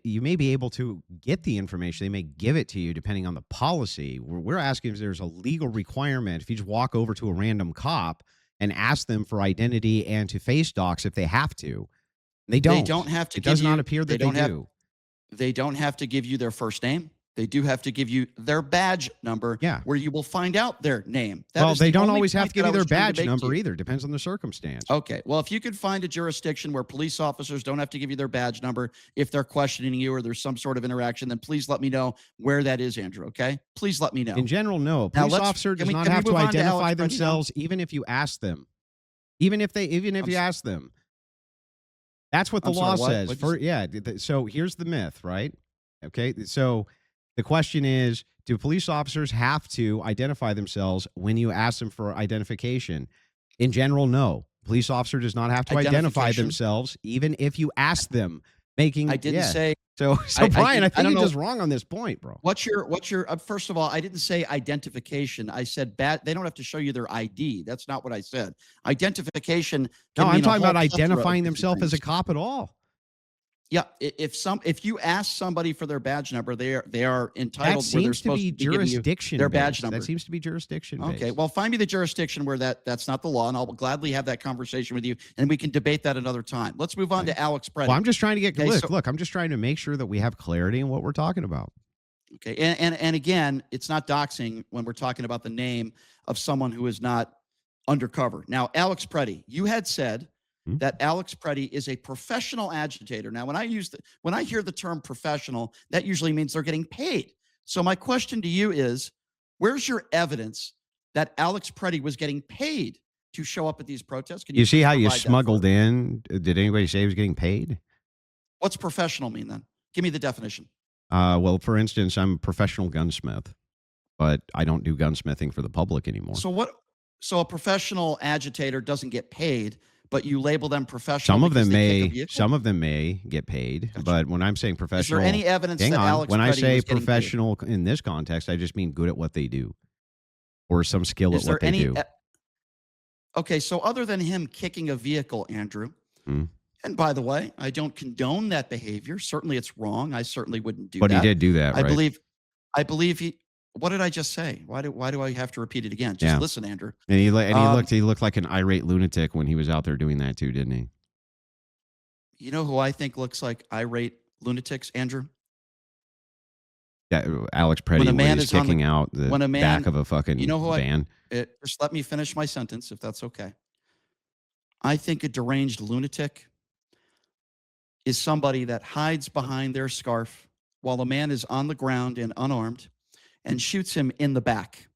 You may be able to get the information. They may give it to you depending on the policy. We're asking if there's a legal requirement. If you just walk over to a random cop and ask them for identity and to face docs if they have to. They don't.
They don't have to
It
give
does
you,
not appear that they do.
they don't have to give you their first name. They do have to give you their badge number,
Yeah.
where you will find out their name.
Well, they
the
don't
only
always have
point
to give
that
you
I
their
was trying to
badge
make to
number
you.
either. Depends on the circumstance.
Okay. Well, if you could find a jurisdiction where police officers don't have to give you their badge number if they're questioning you or there's some sort of interaction, then please let me know where that is, Andrew. Okay. Please let me know.
In general, no. A
Now,
police officer does not have to
move on to
identify
Alex Preddy now?
themselves, even if you ask them. Even if you ask them. That's what the
I'm
law
sorry,
says.
what'd you say?
So here's the myth, right? Okay. So the question is, do police officers have to identify themselves when you ask them for identification? In general, no. Police officer does not have to identify
Identification.
themselves, even if you ask them.
I didn't say.
So
I
Brian, I
didn't- I
think
don't
you're
know.
just wrong on this point, bro.
What's your first of all, I didn't say identification. I said they don't have to show you their ID. That's not what I said. Identification.
No,
Can
I'm
mean a
talking
whole
about
plethora of
identifying
different
themselves as a
things.
cop at all.
Yeah, if you ask somebody for their badge number, they are entitled
That
where they're
seems to
supposed
be
to be giving you
jurisdiction
their badge
based.
number.
That seems to be jurisdiction based.
Okay, well, find me the jurisdiction where that's not the law, and I'll gladly have that conversation with you, and we can debate that another time. Let's move on to Alex Preddy.
Well, I'm just trying to get
Okay,
look. I'm just trying to make sure that we have clarity in what we're talking about.
Okay, and again, it's not doxing when we're talking about the name of someone who is not undercover. Now, Alex Preddy, you had said that Alex Preddy is a professional agitator. Now, when I hear the term professional, that usually means they're getting paid. So my question to you is, where's your evidence that Alex Preddy was getting paid to show up at these protests? Can
You see
please
how you
provide that for
smuggled
us?
in? Did anybody say he was getting paid?
What's professional mean then? Give me the definition.
Well, for instance, I'm a professional gunsmith, but I don't do gunsmithing for the public anymore.
So a professional agitator doesn't get paid, but you label them professional.
Some of
because
them
they kick a
may,
vehicle?
some of them may get paid,
Gotcha.
but when I'm saying
Is
professional,
there any evidence
hang
that
on.
Alex
When I
Preddy
say
was getting paid?
professional in this context, I just mean good at what they do, or some skill
Is
at
there
what they
any?
do.
Okay, so other than him kicking a vehicle, Andrew,
Hmm.
and by the way, I don't condone that behavior. Certainly, it's wrong. I certainly wouldn't do
But
that.
he did do that,
I
right?
believe he. What did I just say? Why do I have to repeat it again? Just
Yeah.
listen, Andrew.
And he
Um,
looked like an irate lunatic when he was out there doing that too, didn't he?
You know who I think looks like irate lunatics, Andrew?
Yeah, Alex Preddy
When a
when
man
he's
is on the
kicking out the
when a man,
back of a fucking
you know who
van.
just let me finish my sentence, if that's okay. I think a deranged lunatic is somebody that hides behind their scarf while a man is on the ground and unarmed and shoots him in the back.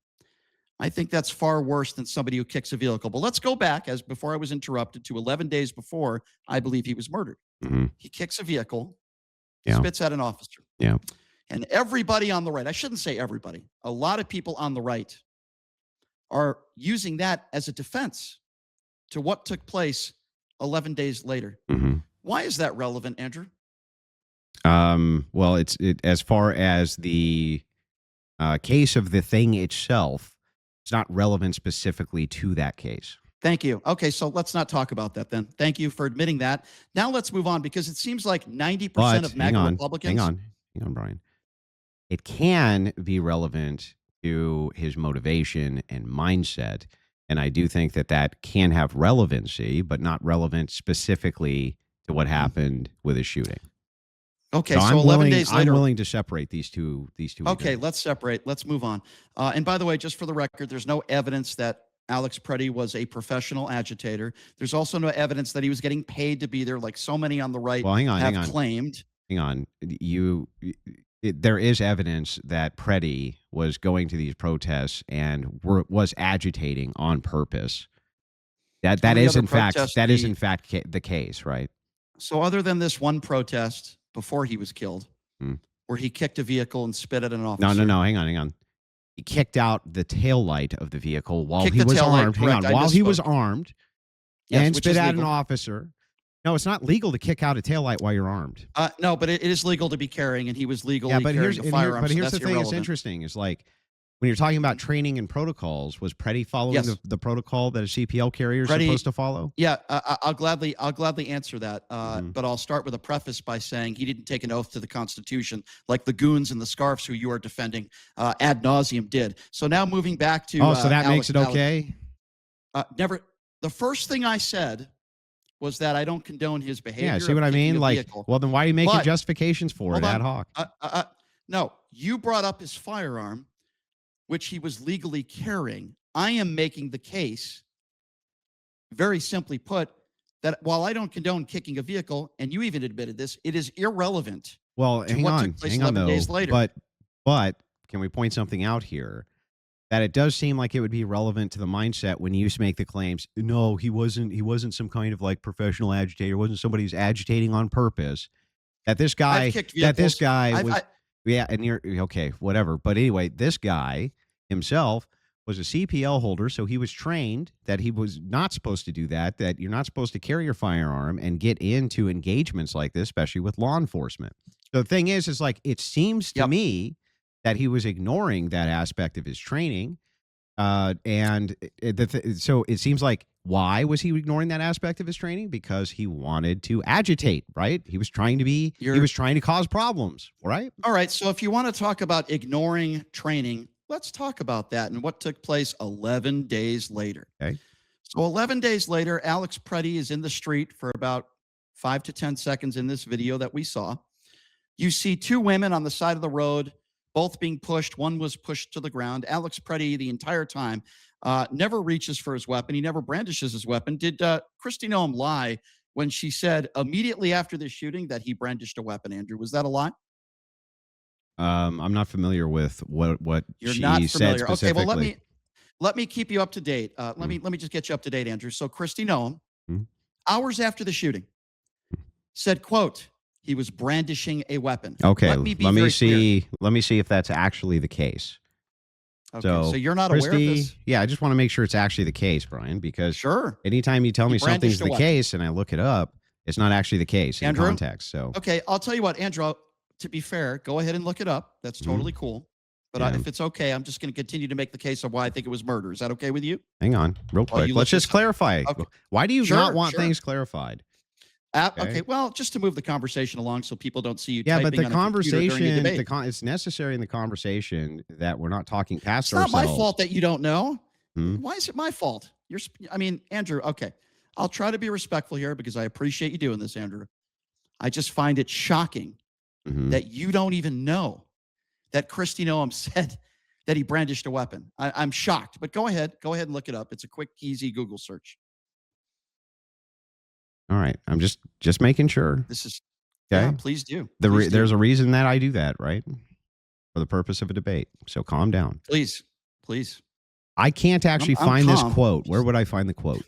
I think that's far worse than somebody who kicks a vehicle. But let's go back, as before I was interrupted, to 11 days before I believe he was murdered.
Hmm.
He kicks a vehicle,
Yeah.
spits at an officer.
Yeah.
And everybody on the right, I shouldn't say everybody, a lot of people on the right are using that as a defense to what took place 11 days later.
Hmm.
Why is that relevant, Andrew?
Well, as far as the case of the thing itself, it's not relevant specifically to that case.
Thank you. Okay, so let's not talk about that then. Thank you for admitting that. Now let's move on, because it seems like 90%
But
of MAGA Republicans.
hang on, Brian. It can be relevant to his motivation and mindset, and I do think that can have relevancy, but not relevant specifically to what happened with his shooting.
Okay,
So
so
I'm
11 days later.
I'm willing to separate these two.
Okay,
events.
let's separate. Let's move on. And by the way, just for the record, there's no evidence that Alex Preddy was a professional agitator. There's also no evidence that he was getting paid to be there, like so many on the right
Well, hang on.
claimed.
Hang on. There is evidence that Preddy was going to these protests and was agitating on purpose. That
many
is
other
in fact
protests
the case, right?
So other than this one protest before he was killed,
Hmm.
where he kicked a vehicle and spit at an officer.
No. Hang on. He kicked out the tail light of the vehicle while
Kicked
he
the
was
taillight,
armed. Hang
correct,
on,
I
while he was
misspoke.
armed
Yes,
and
which
spit
is
at an
legal.
officer. No, it's not legal to kick out a taillight while you're armed.
No, but it is legal to be carrying, and he was legally
Yeah, but
carrying a firearm, so
here's
that's
the thing that's
irrelevant.
interesting is like when you're talking about training and protocols, was Preddy following
Yes.
the protocol that a CPL carrier is
Preddy-
supposed to follow?
Yeah, I'll gladly answer that.
Mhm.
But I'll start with a preface by saying he didn't take an oath to the Constitution like the goons and the scarfs who you are defending ad nauseum did. So now moving back to
Oh, so that makes
Alex
it okay?
never. The first thing I said was that I don't condone his behavior.
Yeah, see
of
what I
kicking
mean?
a
Like,
vehicle.
well, then why are you making
But-
justifications for it
Hold on.
ad hoc?
No, you brought up his firearm, which he was legally carrying. I am making the case, very simply put, that while I don't condone kicking a vehicle, and you even admitted this, it is irrelevant.
Well,
to
hang
what
on,
took place
hang on
11
though.
days later.
But can we point something out here? That it does seem like it would be relevant to the mindset when you make the claims. No, he wasn't some kind of like professional agitator. Wasn't somebody who's agitating on purpose. That this guy,
I've kicked
that this
vehicles.
guy was, yeah, and you're okay, whatever. But anyway, this guy himself was a CPL holder, so he was trained that he was not supposed to do that. That you're not supposed to carry your firearm and get into engagements like this, especially with law enforcement. The thing is like it seems to me that he was ignoring that aspect of his training. So it seems like why was he ignoring that aspect of his training? Because he wanted to agitate, right? He was trying to cause problems, right?
All right. So if you want to talk about ignoring training, let's talk about that and what took place 11 days later.
Okay.
So 11 days later, Alex Preddy is in the street for about 5 to 10 seconds in this video that we saw. You see two women on the side of the road, both being pushed. One was pushed to the ground. Alex Preddy, the entire time, never reaches for his weapon. He never brandishes his weapon. Did Kristi Noem lie when she said immediately after the shooting that he brandished a weapon, Andrew? Was that a lie?
I'm not familiar with what
You're
she
not
said
familiar.
specifically.
Okay, well, let me keep you up to date. Let me just get you up to date, Andrew. So Kristi Noem, hours after the shooting, said, quote, he was brandishing a weapon.
Okay,
let me
see if that's actually the case.
Okay, so you're not aware of this?
Yeah, I just want to make sure it's actually the case, Brian, because
sure.
Anytime you tell me something's the
weapon.
case and I look it up, it's not actually the case in context. So
okay, I'll tell you what, Andrew, to be fair, go ahead and look it up. That's totally cool. But if it's okay, I'm just going to continue to make the case of why I think it was murder. Is that okay with you?
Hang on, real quick. Let's just clarify. Okay. Why do you not want things clarified?
Okay, well, just to move the conversation along so people don't see you
typing
but the
on conversation, a debate. It's necessary in the conversation that we're not talking past ourselves.
It's not my fault that you don't know.
Hmm?
Why is it my fault? Andrew, okay. I'll try to be respectful here because I appreciate you doing this, Andrew. I just find it shocking that you don't even know that Kristi Noem said that he brandished a weapon. I'm shocked, but go ahead and look it up. It's a quick, easy Google search.
All right. I'm just making sure.
This is
okay.
Yeah, please do.
There's a reason that I do that, right? For the purpose of a debate. So calm down.
Please.
I can't actually find this quote. Where would I find the quote?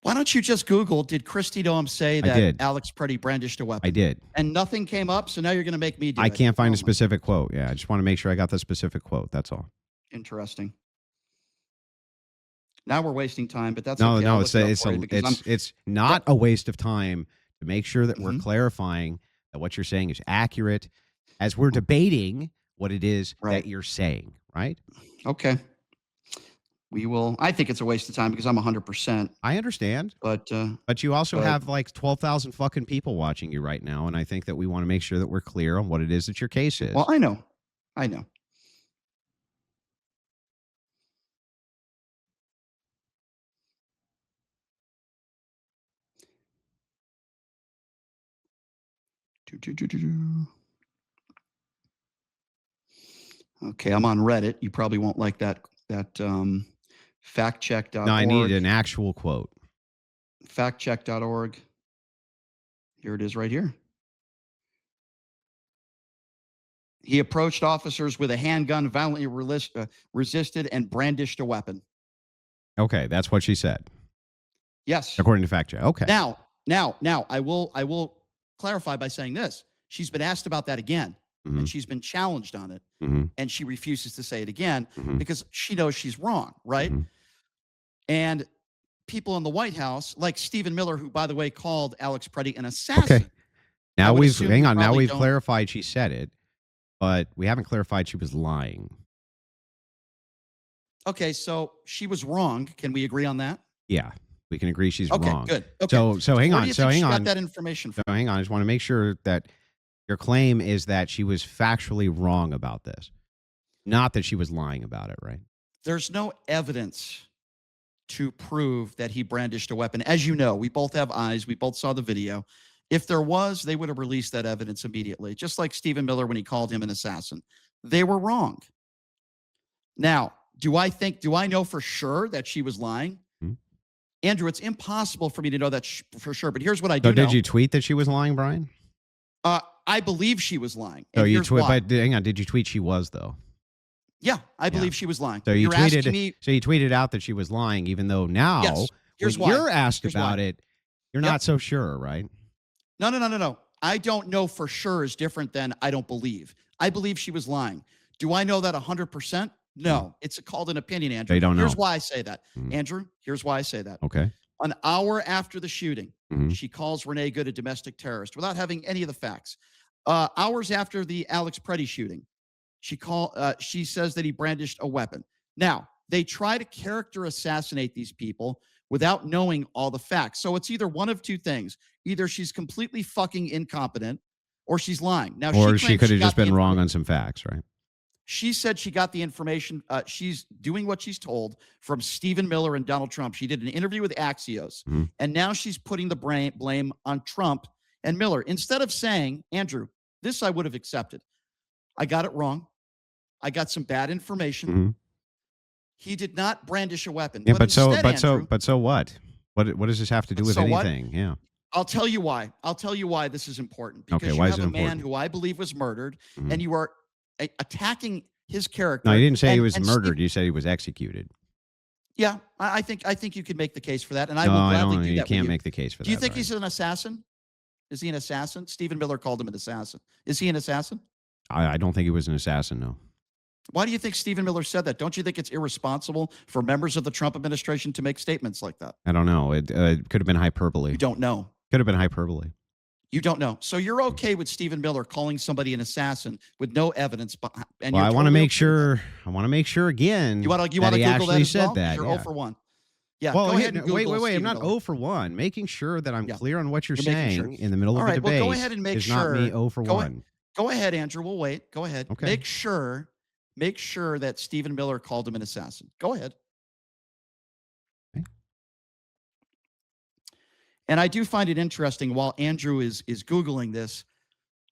Why don't you just Google, did Kristi Noem say that Alex Preddy brandished a weapon?
I did.
And nothing came up, so now you're going to make me do it.
I can't find a specific quote. Yeah, I just want to make sure I got the specific quote. That's all.
Interesting. Now we're wasting time, but that's
no.
Okay.
It's not a waste of time to make sure that we're clarifying that what you're saying is accurate as we're debating what it is that you're saying, right?
Okay. We will. I think it's a waste of time because I'm 100%.
I understand,
but
you also have like 12,000 fucking people watching you right now, and I think that we want to make sure that we're clear on what it is that your case is.
Well, I know. Okay, I'm on Reddit. You probably won't like that factcheck.org.
No, I need an actual quote.
Factcheck.org. Here it is right here. He approached officers with a handgun, violently resisted, and brandished a weapon.
Okay, that's what she said.
Yes.
According to Fact Check. Okay.
Now, I will clarify by saying this. She's been asked about that again, and she's been challenged on it, and she refuses to say it again because she knows she's wrong, right? And people in the White House, like Stephen Miller, who, by the way, called Alex Preddy an assassin.
Okay. Now
would
we've
assume
hang
you
on. Now
probably
we've
don't-
clarified she said it, but we haven't clarified she was lying.
Okay, so she was wrong. Can we agree on that?
Yeah, we can agree she's
Okay,
wrong.
good. Okay.
So hang
where
on.
do you
So
think
hang
she
on.
got that information from?
So hang on. I just want to make sure that your claim is that she was factually wrong about this, not that she was lying about it, right?
There's no evidence to prove that he brandished a weapon. As you know, we both have eyes. We both saw the video. If there was, they would have released that evidence immediately, just like Stephen Miller when he called him an assassin. They were wrong. Now, do I know for sure that she was lying?
Hmm.
Andrew, it's impossible for me to know that for sure, but here's what I
So
do know.
did you tweet that she was lying, Brian?
I believe she was lying.
So
And
you
here's why.
but hang on. Did you tweet she was though?
Yeah, I believe she was lying.
So you
You're asking
tweeted.
me.
So you tweeted out that she was lying, even though now
Yes. Here's
when
why.
you're asked
Here's
about
why.
it, you're
Yep.
not so sure, right?
No. I don't know for sure is different than I don't believe. I believe she was lying. Do I know that 100%? No. It's called an opinion, Andrew.
They don't know.
Here's why I say that.
Mm.
Andrew, here's why I say that.
Okay.
An hour after the shooting,
Mhm.
she calls Renee Good a domestic terrorist without having any of the facts. Hours after the Alex Preddy shooting, she says that he brandished a weapon. Now, they try to character assassinate these people without knowing all the facts. So it's either one of two things. Either she's completely fucking incompetent or she's lying. Now,
Or she
claims
could have
got
just
the
been wrong
information.
on some facts, right?
She said she got the information. She's doing what she's told from Stephen Miller and Donald Trump. She did an interview with Axios,
Mhm.
and now she's putting the blame on Trump and Miller. Instead of saying, Andrew, this I would have accepted. I got it wrong. I got some bad information.
Mhm.
He did not brandish a weapon.
Yeah,
Andrew,
but so what? What does this have to do with
so what?
anything? Yeah.
I'll tell you why. I'll tell you why this is important. Because
Okay,
you
why
have
is it
a man
important?
who I believe was murdered,
Mhm.
and you are attacking his character.
No, you didn't say he
and-
was
and
murdered.
Steve-
You said he was executed.
Yeah, I think you could make the case for that, and I
No,
will
I
gladly
don't.
do
You
that.
can't
with
make the case for that.
Do you think
Brian.
he's an assassin? Is he an assassin? Stephen Miller called him an assassin. Is he an assassin?
I don't think he was an assassin. No.
Why do you think Stephen Miller said that? Don't you think it's irresponsible for members of the Trump administration to make statements like that?
I don't know. It could have been hyperbole.
You don't know.
Could have been hyperbole.
You don't know. So you're okay with Stephen Miller calling somebody an assassin with no evidence, and
Well,
you're
I want to
totally
make
okay with that?
sure. I want to make sure again.
You want to
that he
Google that
actually
as
said
well?
that.
You're
Yeah.
0 for 1. Yeah,
Well,
go ahead and
wait.
Google
I'm
Stephen
not
Miller.
0 for 1. Making sure that I'm
Yeah.
clear on what you're
You're making
saying
sure.
in the middle
All
of a
right,
debate.
well, go ahead and make
is
sure.
not me 0 for 1.
Go ahead, Andrew. We'll wait. Go ahead.
Okay.
Make sure that Stephen Miller called him an assassin. Go ahead.
Okay.
And I do find it interesting while Andrew is Googling this.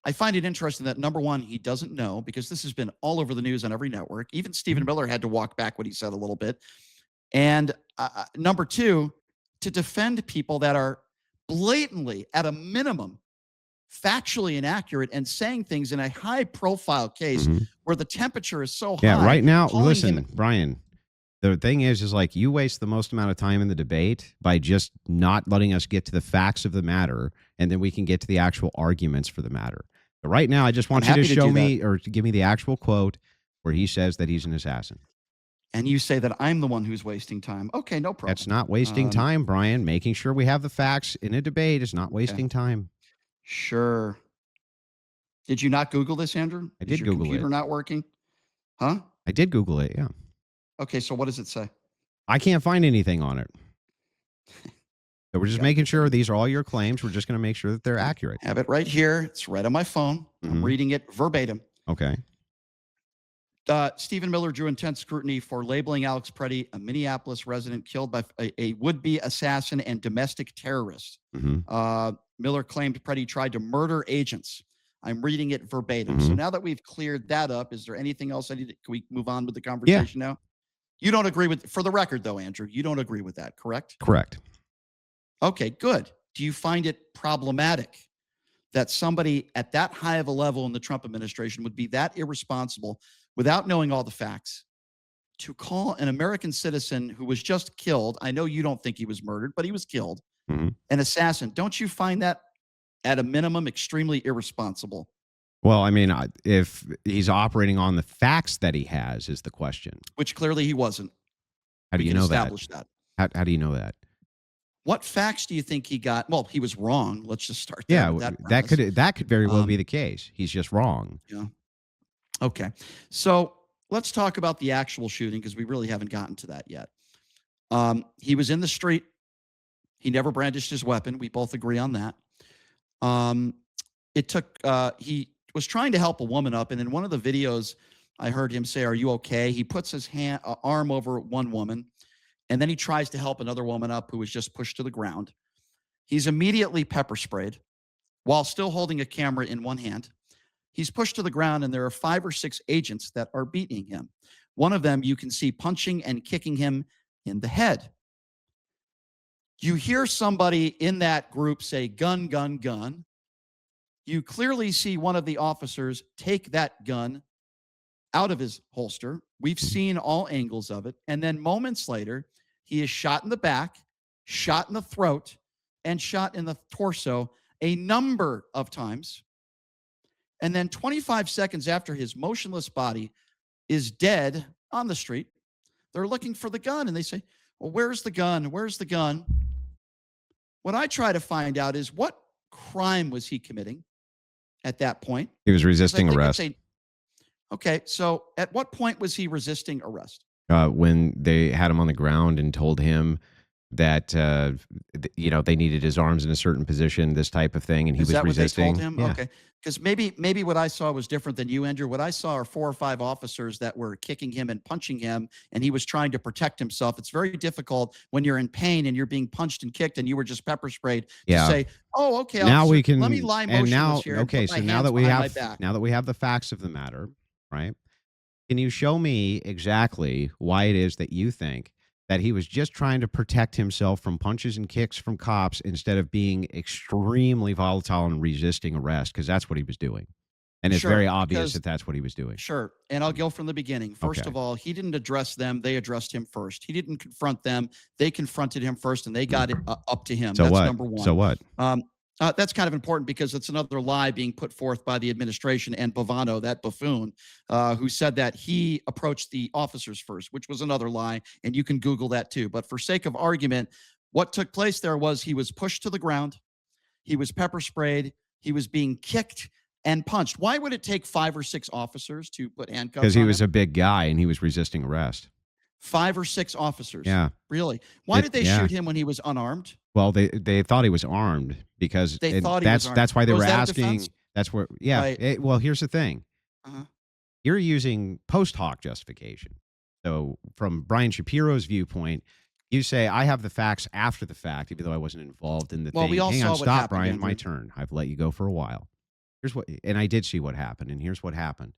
I find it interesting that number one, he doesn't know because this has been all over the news on every network. Even Stephen Miller had to walk back what he said a little bit. And number two, to defend people that are blatantly, at a minimum, factually inaccurate and saying things in a high profile case
Mhm.
where the temperature is so high.
Yeah, right now,
calling
listen,
him-
Brian, the thing is like you waste the most amount of time in the debate by just not letting us get to the facts of the matter, and then we can get to the actual arguments for the matter. But right now, I just want
I'm
you to
happy to
show
do
me or to give me the actual quote where he says that he's an assassin.
And you say that I'm the one who's wasting time. Okay, no problem.
That's not wasting time, Brian. Making sure we have the facts in a debate is not wasting time.
Sure. Did you not Google this, Andrew?
I
Is
did
your
Google
computer
it.
not working? Huh?
I did Google it, yeah.
Okay, so what does it say?
I can't find anything on it. So we're just
Yeah.
making sure these are all your claims. We're just going to make sure that they're accurate.
Have it right here. It's right on my phone. I'm
Mhm.
reading it verbatim.
Okay.
Stephen Miller drew intense scrutiny for labeling Alex Preddy a Minneapolis resident killed by a would-be assassin and domestic terrorist.
hmm
Miller claimed Preddy tried to murder agents. I'm reading it verbatim. So
Mhm.
now that we've cleared that up, is there anything else can we move on with the conversation now? You don't agree with, for the record though, Andrew, you don't agree with that, correct?
Correct.
Okay, good. Do you find it problematic that somebody at that high of a level in the Trump administration would be that irresponsible without knowing all the facts to call an American citizen who was just killed? I know you don't think he was murdered, but he was killed,
Mhm.
an assassin. Don't you find that at a minimum extremely irresponsible?
Well, I mean, if he's operating on the facts that he has is the question.
Which clearly he wasn't.
How do
We
you
can
know that?
establish that.
How do you know that?
What facts do you think he got? Well, he was wrong. Let's just start there
Yeah,
with that
that
premise.
could very well be
Um,
the case. He's just wrong.
yeah. Okay. So let's talk about the actual shooting because we really haven't gotten to that yet. He was in the street. He never brandished his weapon. We both agree on that. Um, he was trying to help a woman up. And in one of the videos, I heard him say, "Are you okay?" He puts his arm over one woman, and then he tries to help another woman up who was just pushed to the ground. He's immediately pepper sprayed while still holding a camera in one hand. He's pushed to the ground, and there are 5 or 6 agents that are beating him. One of them you can see punching and kicking him in the head. You hear somebody in that group say, "Gun, gun, gun." You clearly see one of the officers take that gun out of his holster. We've
Mhm.
seen all angles of it. And then moments later, he is shot in the back, shot in the throat, and shot in the torso a number of times. And then 25 seconds after his motionless body is dead on the street, they're looking for the gun and they say, "Well, where's the gun? Where's the gun?" What I try to find out is what crime was he committing at that point?
He was
Because I
resisting
think it's
arrest.
a okay. So at what point was he resisting arrest?
When they had him on the ground and told him that they needed his arms in a certain position, this type of thing, and he
Is
was
that what they told
resisting.
him?
Yeah,
Okay. Because maybe what I saw was different than you, Andrew. What I saw are 4 or 5 officers that were kicking him and punching him, and he was trying to protect himself. It's very difficult when you're in pain and you're being punched and kicked and you were just pepper sprayed to
yeah.
say, "Oh, okay,
Now
officer,
we
let me
can,
lie
and
motionless
now
here and
okay.
put my
So now
hands
that we
behind my
have
back."
the facts of the matter, right? Can you show me exactly why it is that you think that he was just trying to protect himself from punches and kicks from cops instead of being extremely volatile and resisting arrest? Because that's what he was doing. And it's very
Sure,
obvious
because
that that's what he was doing.
sure. And I'll go from the beginning. First
Okay.
of all, he didn't address them. They addressed him first. He didn't confront them. They confronted him first and they got it
Mm.
up to him.
So
That's
what?
number
So
one.
what?
Um, that's kind of important because it's another lie being put forth by the administration and Bovano, that buffoon, who said that he approached the officers first, which was another lie. And you can Google that too. But for sake of argument, what took place there was he was pushed to the ground. He was pepper sprayed. He was being kicked and punched. Why would it take 5 or 6 officers to put
Because
handcuffs
he
on
was
him?
a big guy and he was resisting arrest.
5 or 6 officers.
Yeah.
Really? Why did they
Yeah.
shoot him when he was unarmed?
Well, they thought he was armed because,
They
and
thought he was armed.
that's why they
Well,
were
is that a defense?
asking. That's where, yeah.
Right.
Well, here's the thing.
Uh-huh.
You're using post hoc justification. So, from Brian Shapiro's viewpoint, you say, I have the facts after the fact, even though I wasn't involved in the
Well,
thing.
we all
Hang
saw
on,
what
stop,
happened,
Brian. My
Andrew.
turn. I've let you go for a while. And I did see what happened. And here's what happened.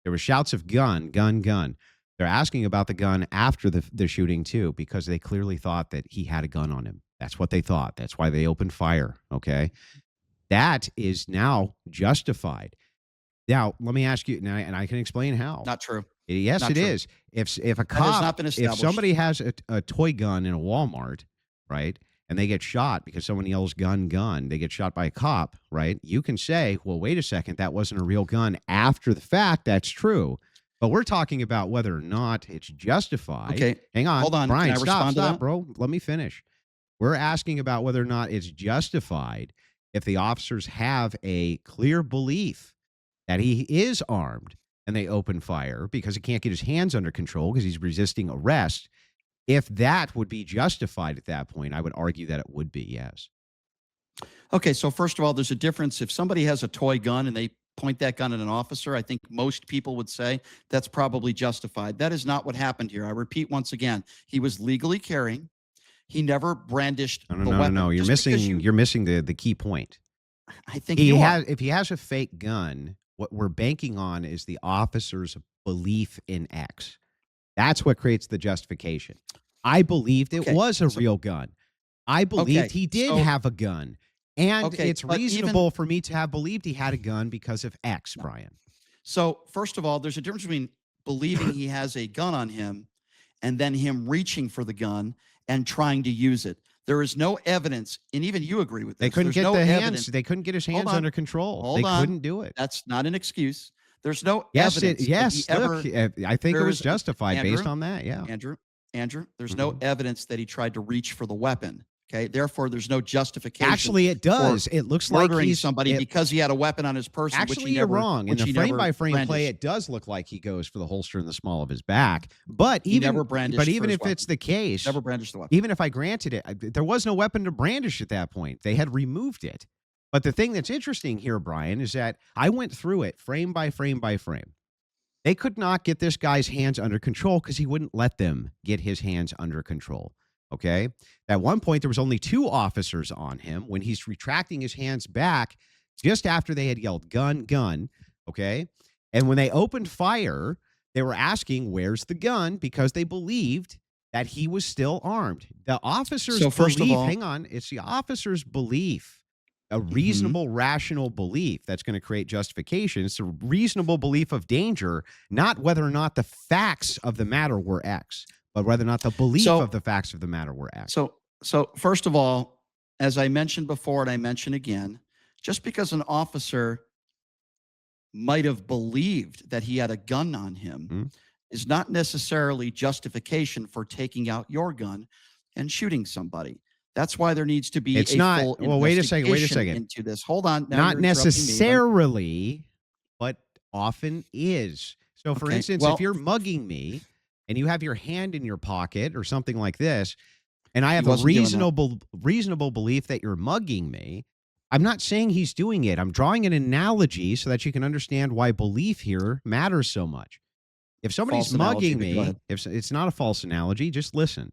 There were shouts of gun, gun, gun. They're asking about the gun after the shooting, too, because they clearly thought that he had a gun on him. That's what they thought. That's why they opened fire. Okay. That is now justified. Now, let me ask you, and I can explain how.
Not true.
Yes,
Not
it
true.
is. If a
That has
cop,
not been
if
established.
somebody has a toy gun in a Walmart, right, and they get shot because someone yells gun, gun, they get shot by a cop, right? You can say, well, wait a second, that wasn't a real gun. After the fact, that's true. But we're talking about whether or not it's justified.
Okay.
Hang on,
Hold on.
Brian,
Can I respond to
stop,
that?
bro. Let me finish. We're asking about whether or not it's justified if the officers have a clear belief that he is armed and they open fire because he can't get his hands under control because he's resisting arrest. If that would be justified at that point, I would argue that it would be, yes.
Okay, so first of all, there's a difference. If somebody has a toy gun and they point that gun at an officer, I think most people would say that's probably justified. That is not what happened here. I repeat once again, he was legally carrying. He never brandished
No, no,
the
no, no,
weapon.
no. You're
Just because
missing. You're missing the key point.
I think you are.
If he has a fake gun, what we're banking on is the officer's belief in X. That's what creates the justification. I believed it
Okay,
was a
so
real gun. I believed
okay,
he did
so
have a gun. And
okay,
it's
but even
reasonable for me to have believed he had a gun because of X,
no.
Brian.
So first of all, there's a difference between believing he has a gun on him and then him reaching for the gun and trying to use it. There is no evidence, and even you agree with
They
this.
couldn't
There's
get
no
the
evidence.
hands. They couldn't get his
Hold
hands
on,
under control. They
hold on.
couldn't do it.
That's not an excuse. There's no
Yes,
evidence that he
yes. Look,
ever.
I think it
There
was
is
justified based
Andrew,
on that. Yeah.
Andrew, Andrew. There's no
Mhm.
evidence that he tried to reach for the weapon. Okay, therefore, there's no justification.
Actually, it does. It looks like
murdering
he's
somebody because he had a weapon on his person.
Actually, you're wrong. In the frame-by-frame play,
brandished.
it does look like he goes for the holster in the small of his back. But
He
even
never brandished for
even
his
if it's the case,
Never brandished the weapon.
even if I granted it, there was no weapon to brandish at that point. They had removed it. But the thing that's interesting here, Brian, is that I went through it frame by frame by frame. They could not get this guy's hands under control because he wouldn't let them get his hands under control. Okay. At one point, there was only 2 officers on him when he's retracting his hands back just after they had yelled gun, gun. Okay. And when they opened fire, they were asking, where's the gun? Because they believed that he was still armed. The officers believe, hang on, it's the officers' belief, a reasonable, rational belief that's going to create justification. It's a reasonable belief of danger, not whether or not the facts of the matter were X, but whether or not the belief of the facts of the matter were X.
So first of all, as I mentioned before, and I mention again, just because an officer might have believed that he had a gun on him is not necessarily justification for taking out your gun and shooting somebody. That's why there needs to be full investigation into this. Hold on. Now
not necessarily, but often is. So, for instance, if you're mugging me and you have your hand in your pocket or something like this, and I have a reasonable belief that you're mugging me, I'm not saying he's doing it. I'm drawing an analogy so that you can understand why belief here matters so much. If somebody's mugging me, if it's not a false analogy, just listen.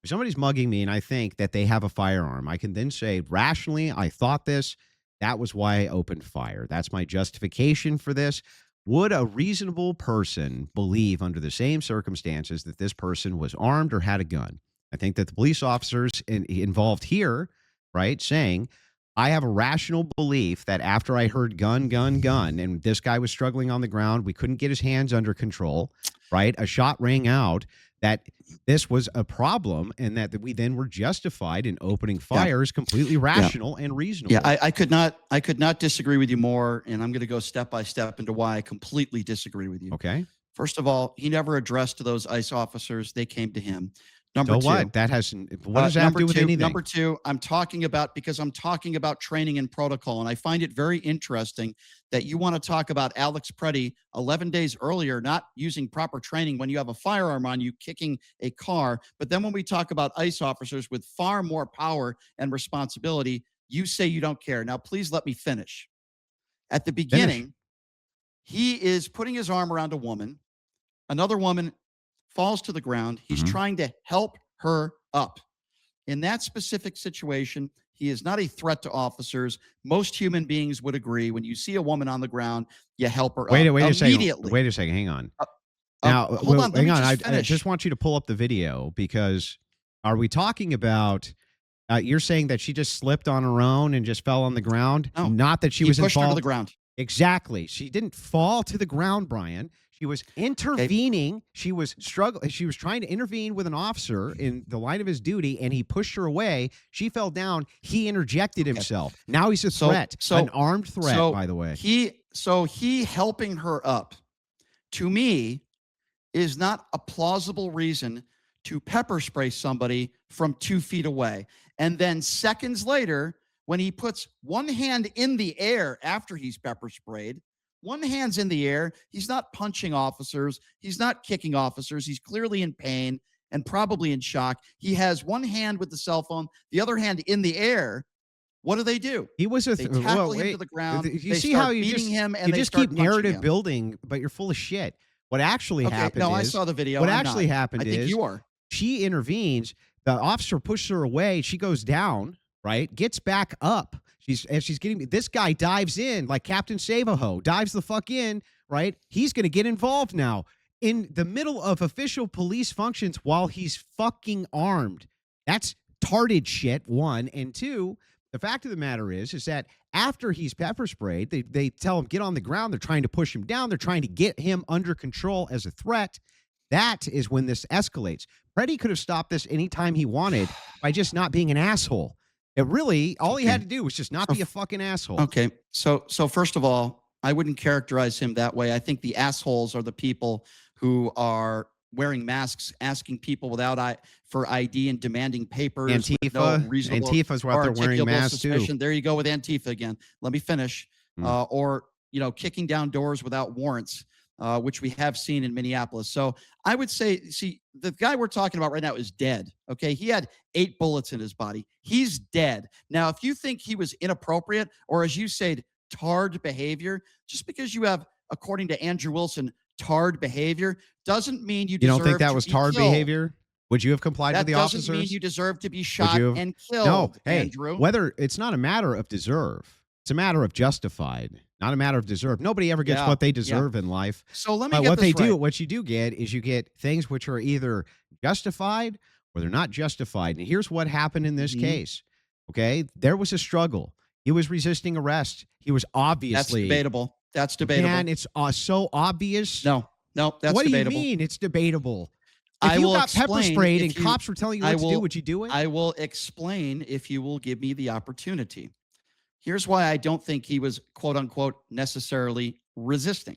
If somebody's mugging me and I think that they have a firearm, I can then say, rationally, I thought this. That was why I opened fire. That's my justification for this. Would a reasonable person believe under the same circumstances that this person was armed or had a gun? I think that the police officers involved here, right, saying, I have a rational belief that after I heard gun, gun, gun, and this guy was struggling on the ground, we couldn't get his hands under control, right? A shot rang out, that this was a problem and that we then were justified in opening fires, completely rational and reasonable.
Yeah, I could not disagree with you more, and I'm going to go step by step into why I completely disagree with you.
Okay.
First of all, he never addressed to those ICE officers. They came to him. Number two,
what? That has what does that have to do with anything?
Number two, I'm talking about training and protocol, and I find it very interesting that you want to talk about Alex Preddy 11 days earlier not using proper training when you have a firearm on you kicking a car, but then when we talk about ICE officers with far more power and responsibility, you say you don't care. Now, please let me finish. At the beginning, he is putting his arm around a woman. Another woman falls to the ground. He's trying to help her up. In that specific situation, he is not a threat to officers. Most human beings would agree. When you see a woman on the ground, you help her up immediately.
Wait a second. Hang on.
Hold on. Hang on.
I just want you to pull up the video, because are we talking about you're saying that she just slipped on her own and just fell on the ground?
No.
Not that she was
pushed
involved.
her to the ground.
Exactly. She didn't fall to the ground, Brian. She was intervening. She was struggling. She was trying to intervene with an officer in the line of his duty, and he pushed her away. She fell down. He interjected himself. Now he's a threat, an armed threat, by the way.
He helping her up, to me, is not a plausible reason to pepper spray somebody from 2 feet away. And then seconds later, when he puts one hand in the air after he's pepper sprayed, one hand's in the air. He's not punching officers. He's not kicking officers. He's clearly in pain and probably in shock. He has one hand with the cell phone, the other hand in the air. What do?
He was
they tackle him to the ground.
You see how you just keep narrative building, but you're full of shit. What actually happened?
No, I saw the video.
What actually happened is,
I think you are.
She intervenes. The officer pushes her away. She goes down. Right, gets back up. She's getting, this guy dives in like Captain Save-A-Ho, dives the fuck in. Right, he's going to get involved now in the middle of official police functions while he's fucking armed. That's tarded shit. 1 and 2. The fact of the matter is that after he's pepper sprayed, they tell him get on the ground. They're trying to push him down. They're trying to get him under control as a threat. That is when this escalates. Preddy could have stopped this anytime he wanted by just not being an asshole. It really, all he had to do was just not be a fucking asshole.
Okay. So first of all, I wouldn't characterize him that way. I think the assholes are the people who are wearing masks, asking people for ID and demanding papers with no
Antifa.
reasonable
Antifa's
or
out there wearing
articulable
masks too.
suspicion. There you go with Antifa again. Let me finish.
Mm.
Or kicking down doors without warrants, which we have seen in Minneapolis. So I would say, see, the guy we're talking about right now is dead. Okay, he had 8 bullets in his body. He's dead. Now, if you think he was inappropriate, or as you said, tarred behavior, just because you have, according to Andrew Wilson, tarred behavior, doesn't mean you
You
deserve
don't think that
to
was
be
tarred
killed.
behavior? Would you have complied with
That
the
doesn't
officers?
mean you deserve to be
Would
shot
you have?
and
No.
killed,
Hey,
Andrew.
whether it's not a matter of deserve, it's a matter of justified, not a matter of deserve. Nobody ever gets
Yeah,
what they
yeah.
deserve in life.
So let me
But
get
what
this
they do,
right.
what you do get is you get things which are either justified or they're not justified. And here's what happened in this
Mhm.
case. Okay, there was a struggle. He was resisting arrest. He was
That's
obviously,
debatable. That's debatable.
man, it's so obvious.
No, that's
What do you
debatable.
mean it's debatable? If
I
you
will
got pepper
explain
sprayed and
if you
cops were telling you
I
what to do,
will
would you do it?
I will explain if you will give me the opportunity. Here's why I don't think he was quote unquote necessarily resisting.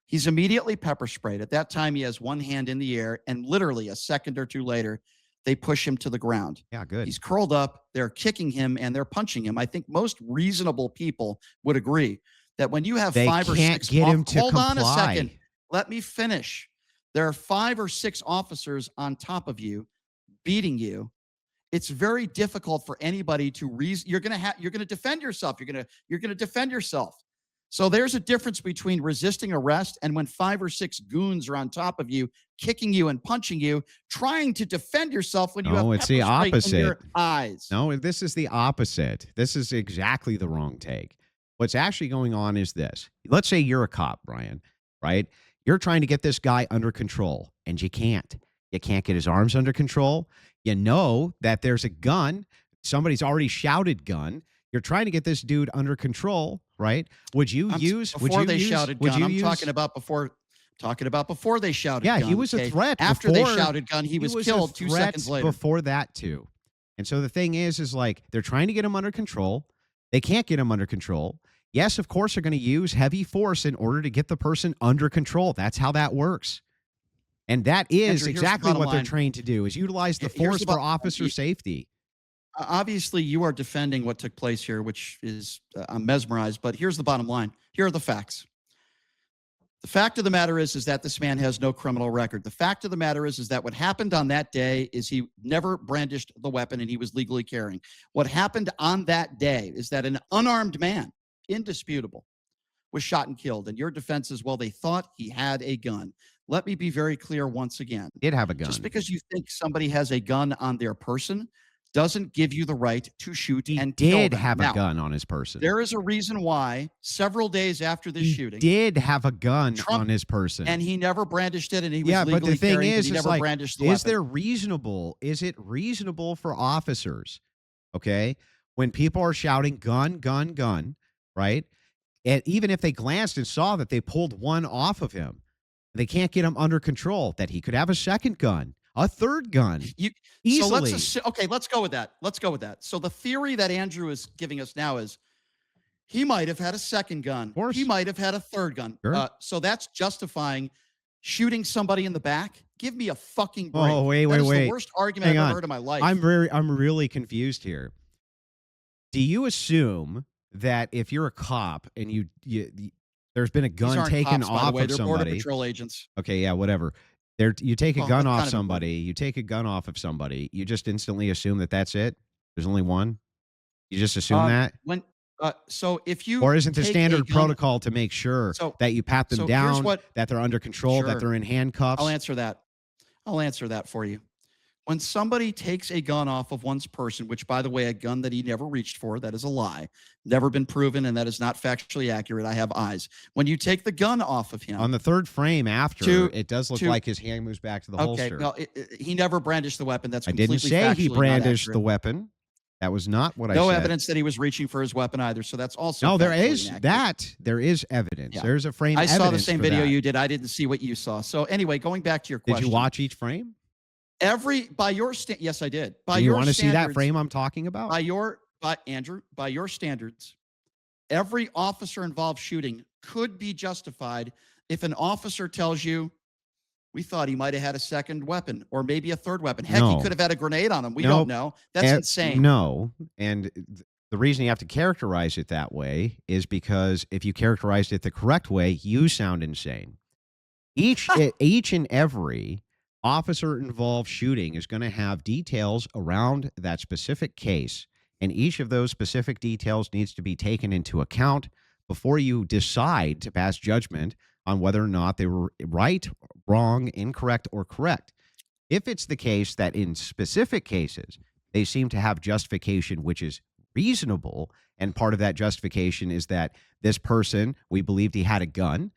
He's immediately pepper sprayed. At that time, he has one hand in the air, and literally a second or two later, they push him to the ground.
Yeah, good.
He's curled up, they're kicking him, and they're punching him. I think most reasonable people would agree that when you have
They
5 or
can't
6
get him to
hold on a second.
comply.
Let me finish. There are 5 or 6 officers on top of you beating you. It's very difficult for anybody to reason. You're going to defend yourself. You're going to defend yourself. So there's a difference between resisting arrest and when 5 or 6 goons are on top of you, kicking you and punching you, trying to defend yourself when you have
No, it's
pepper
the
spray in
opposite.
your eyes.
No, this is the opposite. This is exactly the wrong take. What's actually going on is this. Let's say you're a cop, Brian, right? You're trying to get this guy under control, and you can't. You can't get his arms under control. You know that there's a gun. Somebody's already shouted gun. You're trying to get this dude under control, right? Would you use
before they shouted gun? I'm talking about before they shouted gun.
Yeah, he was a threat.
After they shouted gun, he was killed 2 seconds later.
Before that too. And so the thing is like they're trying to get him under control. They can't get him under control. Yes, of course, they're going to use heavy force in order to get the person under control. That's how that works. And that is
Andrew,
exactly what they're
line.
trained to do, is utilize the
Here's
force
the
for officer safety.
Obviously, you are defending what took place here, which is I'm mesmerized. But here's the bottom line. Here are the facts. The fact of the matter is that this man has no criminal record. The fact of the matter is that what happened on that day is he never brandished the weapon and he was legally carrying. What happened on that day is that an unarmed man, indisputable, was shot and killed. And your defense is, well, they thought he had a gun. Let me be very clear once again.
Did have a gun.
Just because you think somebody has a gun on their person doesn't give you the right to shoot and kill them.
He did have
Now,
a gun on his person.
there is a reason why several days after this shooting,
did have a gun on his person.
and he never brandished it, and he was
yeah,
legally
but the thing
carrying it,
is,
he
it's
never
like,
brandished the
is
weapon.
is it reasonable for officers, okay, when people are shouting gun, gun, gun, right? And even if they glanced and saw that they pulled one off of him, they can't get him under control, that he could have a second gun, a third gun, easily.
Let's go with that. So the theory that Andrew is giving us now is he might have had a second gun.
Of course.
He might have had a third gun.
Sure.
So that's justifying shooting somebody in the back. Give me a fucking break.
Oh, wait.
The worst argument I've ever heard in my life.
I'm really confused here. Do you assume that if you're a cop and you there's been a gun taken
cops,
off
by the way.
of
They're
somebody?
Border Patrol agents.
Okay, yeah, whatever. You take a gun off
kind of
somebody. You take a gun off of somebody. You just instantly assume that that's it. There's only one. You just assume that.
So if you
or isn't the
take
standard
a gun-
protocol to make sure that you pat them
so here's
down,
what-
that they're under control, that
Sure.
they're in handcuffs?
I'll answer that for you. When somebody takes a gun off of one's person, which, by the way, a gun that he never reached for, that is a lie, never been proven, and that is not factually accurate. I have eyes. When you take the gun off of him,
On the third frame after, it does look like his hand moves back to the
okay,
holster.
no, he never brandished the weapon. That's
I
completely
didn't say he
factually not
brandished the
accurate.
weapon. That was not what I said.
No evidence that he was reaching for his weapon either. So that's also
No, there
factually
is
inaccurate.
that. There is evidence.
Yeah.
There's a frame.
I saw the
evidence
same
for
video
that.
you did. I didn't see what you saw. So anyway, going back to your
Did
question.
you watch each frame?
Yes, I did.
Do you want to see that frame I'm talking about?
Andrew, by your standards, every officer involved shooting could be justified if an officer tells you, We thought he might have had a second weapon or maybe a third weapon. Heck, he
No.
could have had a grenade on him. We
Nope.
don't know. That's insane.
No. And the reason you have to characterize it that way is because if you characterized it the correct way, you sound insane. Each and every officer involved shooting is going to have details around that specific case, and each of those specific details needs to be taken into account before you decide to pass judgment on whether or not they were right, wrong, incorrect, or correct. If it's the case that in specific cases they seem to have justification which is reasonable, and part of that justification is that this person, we believed he had a gun,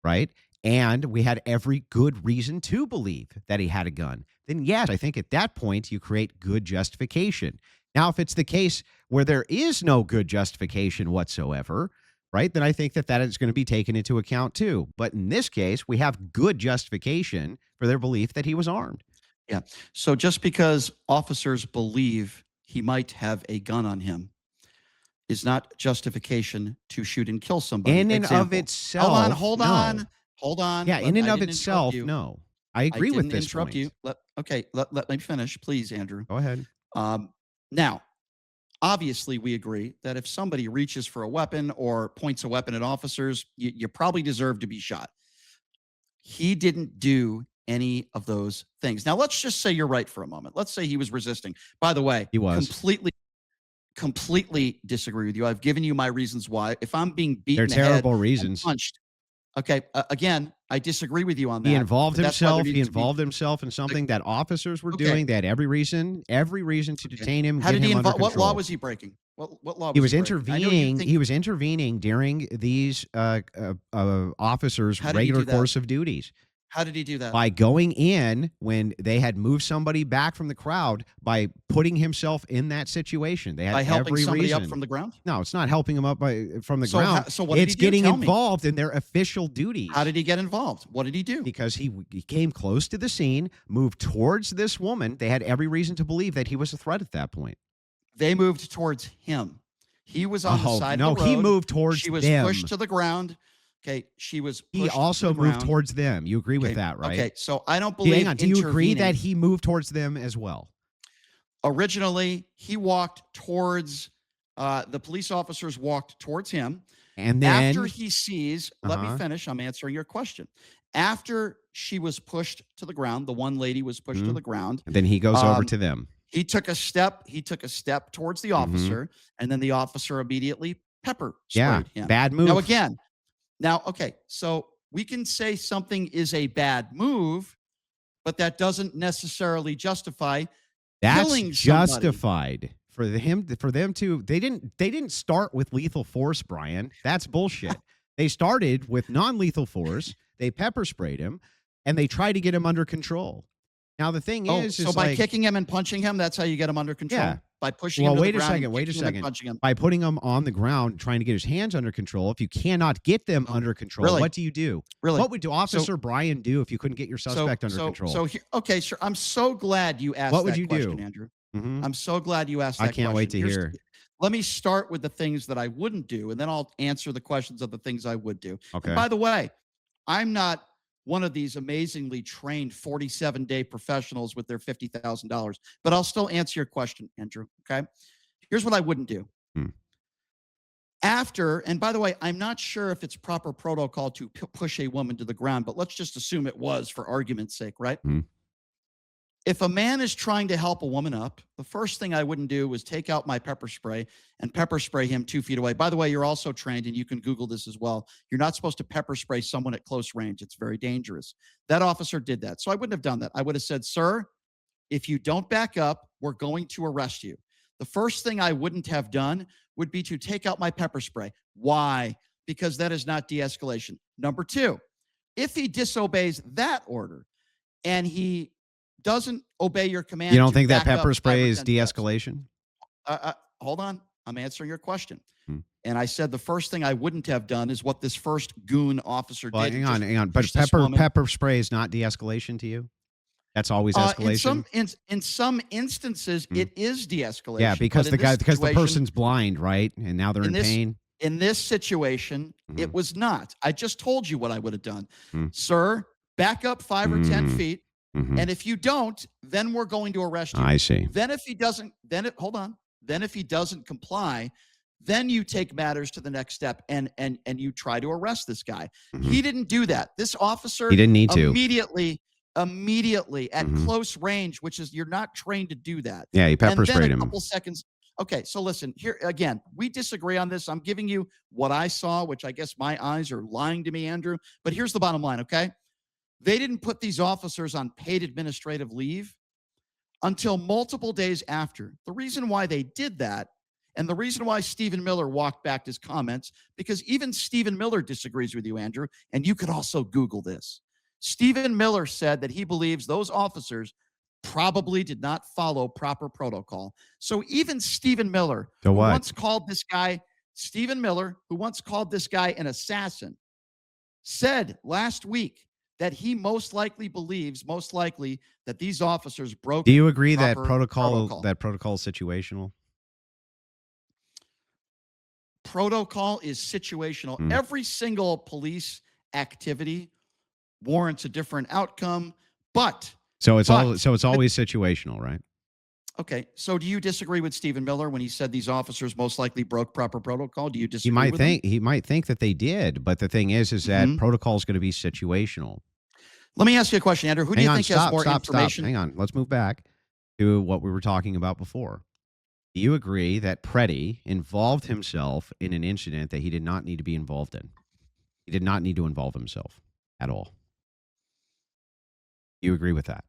right? And we had every good reason to believe that he had a gun, then yes, I think at that point you create good justification. Now, if it's the case where there is no good justification whatsoever, right, then I think that is going to be taken into account too. But in this case, we have good justification for their belief that he was armed.
Yeah. So just because officers believe he might have a gun on him is not justification to shoot and kill somebody.
In and of itself.
Hold on.
Yeah, in and of itself, no. I agree with this
interrupt
point.
you. Let me finish, please, Andrew.
Go ahead.
Now, obviously, we agree that if somebody reaches for a weapon or points a weapon at officers, you probably deserve to be shot. He didn't do any of those things. Now, let's just say you're right for a moment. Let's say he was resisting. By the way,
he was
completely disagree with you. I've given you my reasons why. If I'm being beaten,
they're terrible reasons.
Punched. Okay. Again, I disagree with you on that.
He involved himself. He involved himself in something that officers were doing. They had every reason to detain him.
How did he involve? What law
was
he breaking? What law?
He was intervening. He was intervening during these officers' regular course of duties.
How did he do that?
By going in when they had moved somebody back from the crowd, by putting himself in that situation. They had
by helping
every
somebody
reason.
up from the ground?
No, it's not helping him up from the ground.
So what did
it's
he do?
getting involved in their official duties.
How did he get involved? What did he do?
Because he came close to the scene, moved towards this woman. They had every reason to believe that he was a threat at that point.
They moved towards him. He was on the side of the road.
No, he moved towards them.
She was pushed to the ground. Okay, she was pushed.
He also moved towards them. You agree with that, right?
Okay, so I don't believe.
Hang on. Do you agree that he moved towards them as well?
Originally, he walked towards the police officers walked towards him,
and then
after he sees, let me finish. I'm answering your question. After she was pushed to the ground, the one lady was pushed to the ground.
And then he goes over to them.
He took a step. He took a step towards the officer, and then the officer immediately pepper sprayed him.
Bad move.
Now, okay, so we can say something is a bad move, but that doesn't necessarily justify killing somebody.
Justified for them to. They didn't start with lethal force, Brian. That's bullshit. They started with non-lethal force. They pepper sprayed him, and they tried to get him under control. Now the thing is
so by kicking him and punching him, that's how you get him under control.
Yeah.
By pushing him to the ground.
Wait a second. By putting him on the ground, trying to get his hands under control. If you cannot get them under control, what do you do? What would Officer Brian do if you couldn't get your suspect under control?
Okay, sure. I'm so glad you asked that question, Andrew. I'm so glad you asked that question.
I can't wait to hear.
Let me start with the things that I wouldn't do, and then I'll answer the questions of the things I would do.
Okay.
And by the way, I'm not one of these amazingly trained 47-day professionals with their $50,000, but I'll still answer your question, Andrew. Okay. Here's what I wouldn't do. After, and by the way, I'm not sure if it's proper protocol to push a woman to the ground, but let's just assume it was for argument's sake, right? If a man is trying to help a woman up, the first thing I wouldn't do was take out my pepper spray and pepper spray him 2 feet away. By the way, you're also trained, and you can Google this as well. You're not supposed to pepper spray someone at close range. It's very dangerous. That officer did that. So I wouldn't have done that. I would have said, sir, if you don't back up, we're going to arrest you. The first thing I wouldn't have done would be to take out my pepper spray. Why? Because that is not de-escalation. Number 2, if he disobeys that order and he doesn't obey your command.
You don't think that pepper spray is de-escalation?
Hold on. I'm answering your question. And I said the first thing I wouldn't have done is what this first goon officer did.
Hang on. But pepper spray is not de-escalation to you? That's always escalation?
In some instances, it is de-escalation.
Yeah, because the person's blind, right? And now they're in pain.
In this situation, it was not. I just told you what I would have done. Sir, back up 5 or 10
Mm,
feet.
mhm.
And if you don't, then we're going to arrest you.
I see.
Then if he doesn't, hold on. Then if he doesn't comply, then you take matters to the next step and you try to arrest this guy.
Mhm.
He didn't do that. This officer
He didn't need to.
immediately at
Mhm.
close range, which is you're not trained to do that.
Yeah, he pepper
And then
sprayed
a
him.
couple seconds. Okay, so listen, here again, we disagree on this. I'm giving you what I saw, which I guess my eyes are lying to me, Andrew. But here's the bottom line, okay? They didn't put these officers on paid administrative leave until multiple days after. The reason why they did that, and the reason why Stephen Miller walked back his comments, because even Stephen Miller disagrees with you, Andrew, and you could also Google this. Stephen Miller said that he believes those officers probably did not follow proper protocol. So even Stephen Miller,
So
who
what?
once called this guy, Stephen Miller, who once called this guy an assassin, said last week that he most likely believes, that these officers broke.
Do you agree that
proper
protocol is situational?
Protocol is situational.
Mm.
Every single police activity warrants a different outcome, but
So it's
But-
always situational, right?
okay. So do you disagree with Stephen Miller when he said these officers most likely broke proper protocol? Do you disagree?
He might think that they did, but the thing is that
Mhm.
protocol is going to be situational.
Let me ask you a question, Andrew. Who do you think has more information?
Hang on. Let's move back to what we were talking about before. Do you agree that Preddy involved himself in an incident that he did not need to be involved in? He did not need to involve himself at all. You agree with that?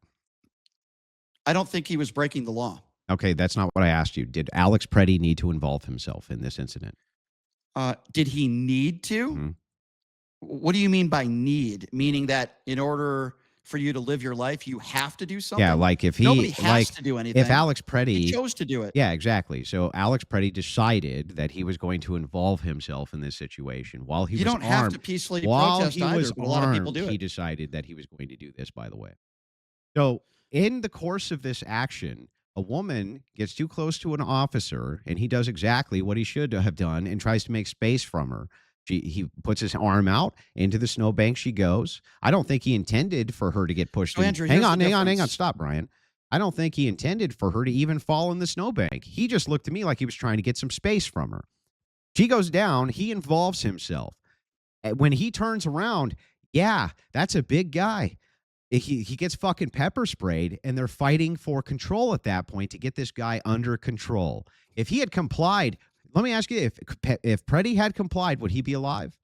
I don't think he was breaking the law.
Okay, that's not what I asked you. Did Alex Preddy need to involve himself in this incident?
Did he need to?
Mhm.
What do you mean by need? Meaning that in order for you to live your life, you have to do something?
Yeah, like if
Nobody
he
has to do anything.
if Alex
He
Preddy
chose to do it.
Yeah, exactly. So Alex Preddy decided that he was going to involve himself in this situation while he
You
was
don't have
armed.
to peacefully
While
protest
he
either,
was
but a lot of people
armed,
do
he
it.
decided that he was going to do this, by the way. So in the course of this action, a woman gets too close to an officer and he does exactly what he should have done and tries to make space from her. He puts his arm out into the snowbank. She goes. I don't think he intended for her to get pushed.
So,
in.
Andrew,
hang
here's
on.
the difference.
Stop, Brian. I don't think he intended for her to even fall in the snowbank. He just looked at me like he was trying to get some space from her. She goes down. He involves himself. When he turns around, yeah, that's a big guy. He gets fucking pepper sprayed, and they're fighting for control at that point to get this guy under control. If he had complied, let me ask you, if Preddy had complied, would he be alive?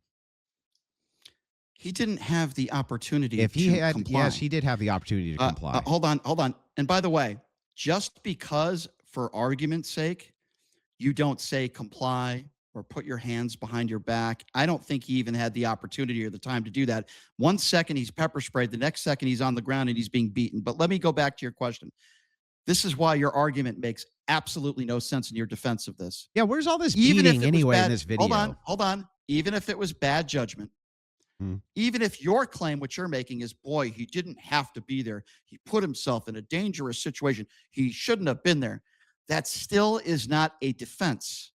He didn't have the opportunity
If he
to
had,
comply.
yes, he did have the opportunity to comply.
Hold on. And by the way, just because, for argument's sake, you don't say comply or put your hands behind your back, I don't think he even had the opportunity or the time to do that. 1 second he's pepper sprayed, the next second he's on the ground and he's being beaten. But let me go back to your question. This is why your argument makes absolutely no sense in your defense of this.
Yeah, where's all this
Even if
beating
it was
anyway in
bad-
this video?
Hold on. Even if it was bad judgment, even if your claim, what you're making is, boy, he didn't have to be there. He put himself in a dangerous situation. He shouldn't have been there. That still is not a defense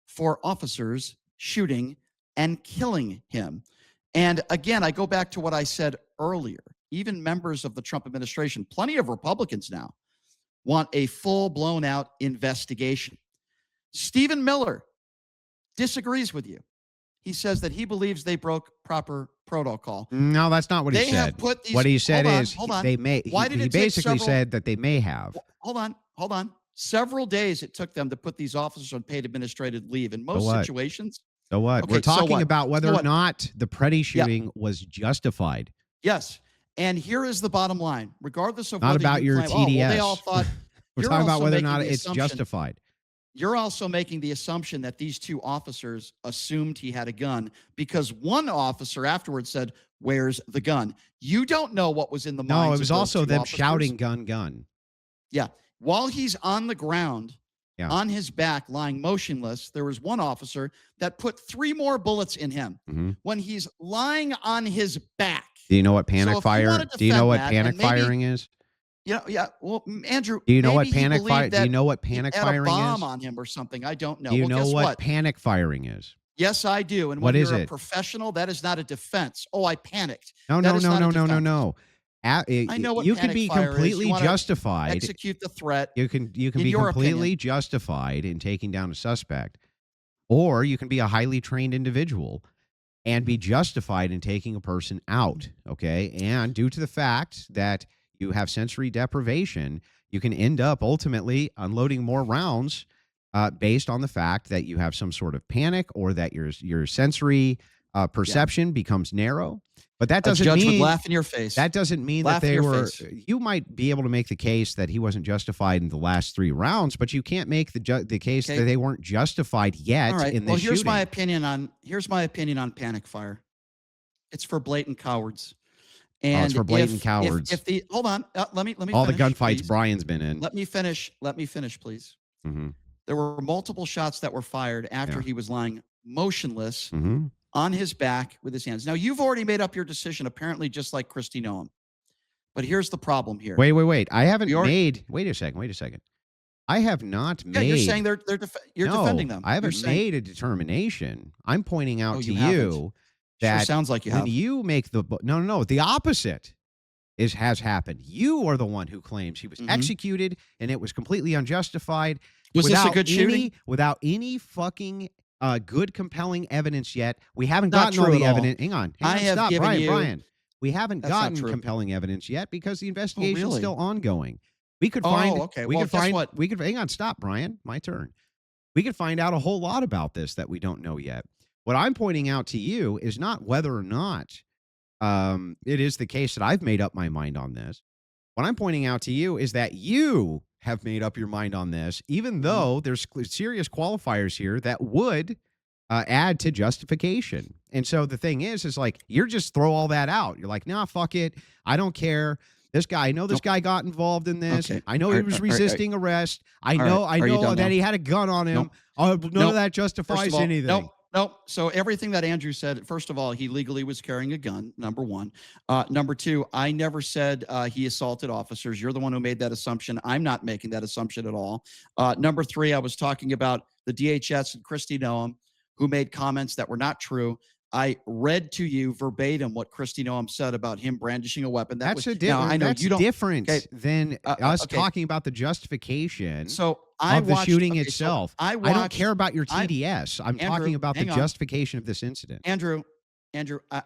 for officers shooting and killing him. And again, I go back to what I said earlier. Even members of the Trump administration, plenty of Republicans now, want a full blown out investigation. Stephen Miller disagrees with you. He says that he believes they broke proper protocol.
No, that's not what he
They have
said.
put these-
What he said
hold on,
is
hold on.
they may.
Why did
he
it take
basically
several-
said that they may have.
Hold on. Several days it took them to put these officers on paid administrative leave. In most
what?
situations,
So what?
Okay,
We're
so
talking
what?
about whether
So
or
what?
not the Preddy shooting was justified.
yes. And here is the bottom line. Regardless of
Not
whether
about
you
your
claim, oh, well, they
TDS.
all thought
We're
you're
talking about
also
whether or
making
not
the
it's
assumption-
justified.
You're also making the assumption that these two officers assumed he had a gun because one officer afterwards said, "Where's the gun?" You don't know what was in the minds.
No, it
of
was
those
also
two
them
officers.
shouting "gun, gun."
Yeah. While he's on the ground,
Yeah.
on his back, lying motionless, there was one officer that put 3 more bullets in him.
Mhm.
When he's lying on his back.
Do you know what
So if
panic
you
fire?
wanna
Do you know
defend
what
that,
panic
and maybe-
firing is?
Yeah. Well, Andrew,
Do you know what
maybe he
panic fire?
believed
Do you
that
know what
he
panic
had a
firing
bomb
is?
on him or something. I don't know.
Do you
Well,
know
guess
what
what?
panic firing is?
Yes, I do. And
What
when
is
you're a
it?
professional, that is not a defense. Oh, I panicked.
No,
That
no,
is
no,
not a
no, no, no,
defense.
no.
I know what
You can
panic
be
fire is. You
completely
want to
justified.
execute the threat,
You can
in
be
your
completely
opinion.
justified in taking down a suspect, or you can be a highly trained individual and be justified in taking a person out. Okay. And due to the fact that you have sensory deprivation, you can end up ultimately unloading more rounds based on the fact that you have some sort of panic or that your sensory
Yeah.
perception becomes narrow. But that
A
doesn't
judge would
mean
laugh in your face.
that doesn't mean that
Laugh in
they
your
were.
face.
You might be able to make the case that he wasn't justified in the last 3 rounds, but you can't make the case that
Okay.
they weren't justified
All
yet
right.
in
Well,
this shooting.
here's my opinion on panic fire. It's for blatant cowards.
Oh, it's
And
for blatant cowards.
if the hold on, let me
All the
finish,
gunfights
please.
Brian's been in.
Let me finish. Let me finish, please.
Mhm.
There were multiple shots that were fired after
Yeah.
he was lying motionless
Mhm.
on his back with his hands. Now, you've already made up your decision, apparently, just like Christy Noam. But here's the problem here.
Wait, wait, wait. I haven't
We are
made Wait a second, wait a second. I have not
Yeah, you're saying
made
you're defending
No,
them.
I
You're
haven't
saying,
made a determination. I'm pointing
oh,
out to
you haven't.
you
Sure
that
sounds like you
when
have.
you make no, no, no, the opposite has happened. You are the one who claims he was
Hmm.
executed and it was completely unjustified
Was this a good shooting?
without any fucking good compelling evidence yet. We haven't
Not
gotten all
true at
the
all.
evidence. Hang
I
on,
have
stop,
given
Brian,
you.
Brian. We haven't
That's not
gotten
true.
compelling evidence yet because the
Oh,
investigation's
really?
still ongoing. We could find
Oh, okay.
we
Well,
could
guess
find
what?
we could hang on, stop, Brian. My turn. We could find out a whole lot about this that we don't know yet. What I'm pointing out to you is not whether or not it is the case that I've made up my mind on this. What I'm pointing out to you is that you have made up your mind on this, even
Mhm.
though there's serious qualifiers here that would add to justification. And so the thing is like you're just throw all that out. You're like, nah, fuck it. I don't care. This guy, I know this
Nope.
guy got involved in this.
Okay.
I know
All
he
right.
was
All right.
resisting arrest. I
All right.
know, I
Are you
know
done
that
now?
he had a gun on him.
Nope.
Oh, none of
Nope.
that
First
justifies
of all,
anything.
nope. So everything that Andrew said, first of all, he legally was carrying a gun, number one. Number two, I never said he assaulted officers. You're the one who made that assumption. I'm not making that assumption at all. Number three, I was talking about the DHS and Christy Noam, who made comments that were not true. I read to you verbatim what Christy Noam said about him brandishing a weapon. That was now I know
That's
you don't.
different
Okay,
than us
okay.
talking about the justification
So I
of the
watched.
shooting
Okay, so
itself.
I
I don't care
watched.
about your
I
TDS. I'm
Andrew,
talking about the
hang on.
justification of this incident.
Andrew,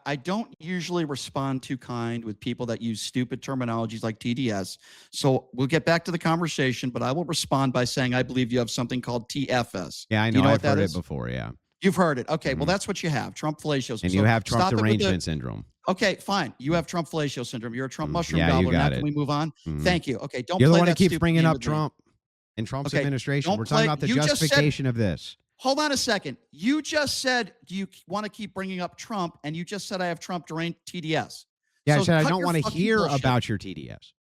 I don't usually respond too kind with people that use stupid terminologies like TDS. So we'll get back to the conversation, but I will respond by saying I believe you have something called TFS.
Yeah, I
Do
know.
you know
I've
what that
heard it
is?
before. Yeah.
You've heard it. Okay, well,
Mhm.
that's what you have. Trump fellatio.
And you
So
have Trump
stop it with the.
derangement syndrome.
Okay, fine. You have Trump fellatio syndrome. You're a Trump mushroom
Yeah, you
gobbler. Now
got
can
it.
we move on?
Mhm.
Thank you. Okay, don't
You're the
play
one who
that
keeps
stupid
bringing
game
up
with me.
Trump and Trump's
Okay,
administration.
don't
We're talking
play.
about the
You just said.
justification of this.
Hold on a second. You just said, do you want to keep bringing up Trump? And you just said I have Trump deranged TDS.
Yeah, I
So
said I
cut
don't
your
want to
fucking
hear
bullshit.
about your TDS.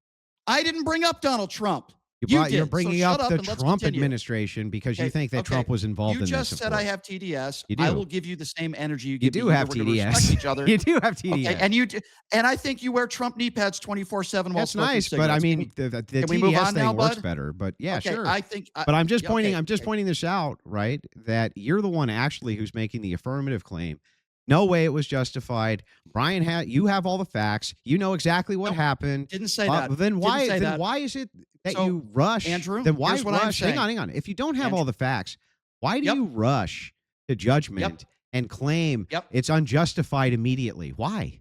I didn't bring up Donald Trump. You
You're
did. So
bringing
shut
up
up
the
and let's
Trump
continue.
administration because you
Okay,
think that
okay.
Trump was involved
You
in this.
just
Of
said I
course.
have TDS.
You
I
do.
will give you the same energy you
You
give
do
me.
have
We're going to respect
TDS.
each other.
You do have TDS.
Okay, and I think you wear Trump knee pads 24/7 while
That's
smoking
nice,
cigarettes.
but I mean, the
can we move
TDS
on
thing
now,
works
bud?
better. But yeah,
Okay,
sure.
I think.
But I'm just
yeah,
pointing.
okay,
I'm just
okay.
pointing this out, right? That you're the one actually who's making the affirmative claim. No way it was justified. Brian, you have all the facts. You know exactly what
Nope,
happened.
didn't say that.
Then why?
Didn't say
Then
that.
why is it that
So,
you rush?
Andrew,
Then why
here's what I'm
rush? Hang
saying.
on, hang on. If you don't have
Andrew,
all the facts, why do
Yep.
you rush to
Yep.
judgment and claim
Yep.
it's unjustified immediately? Why?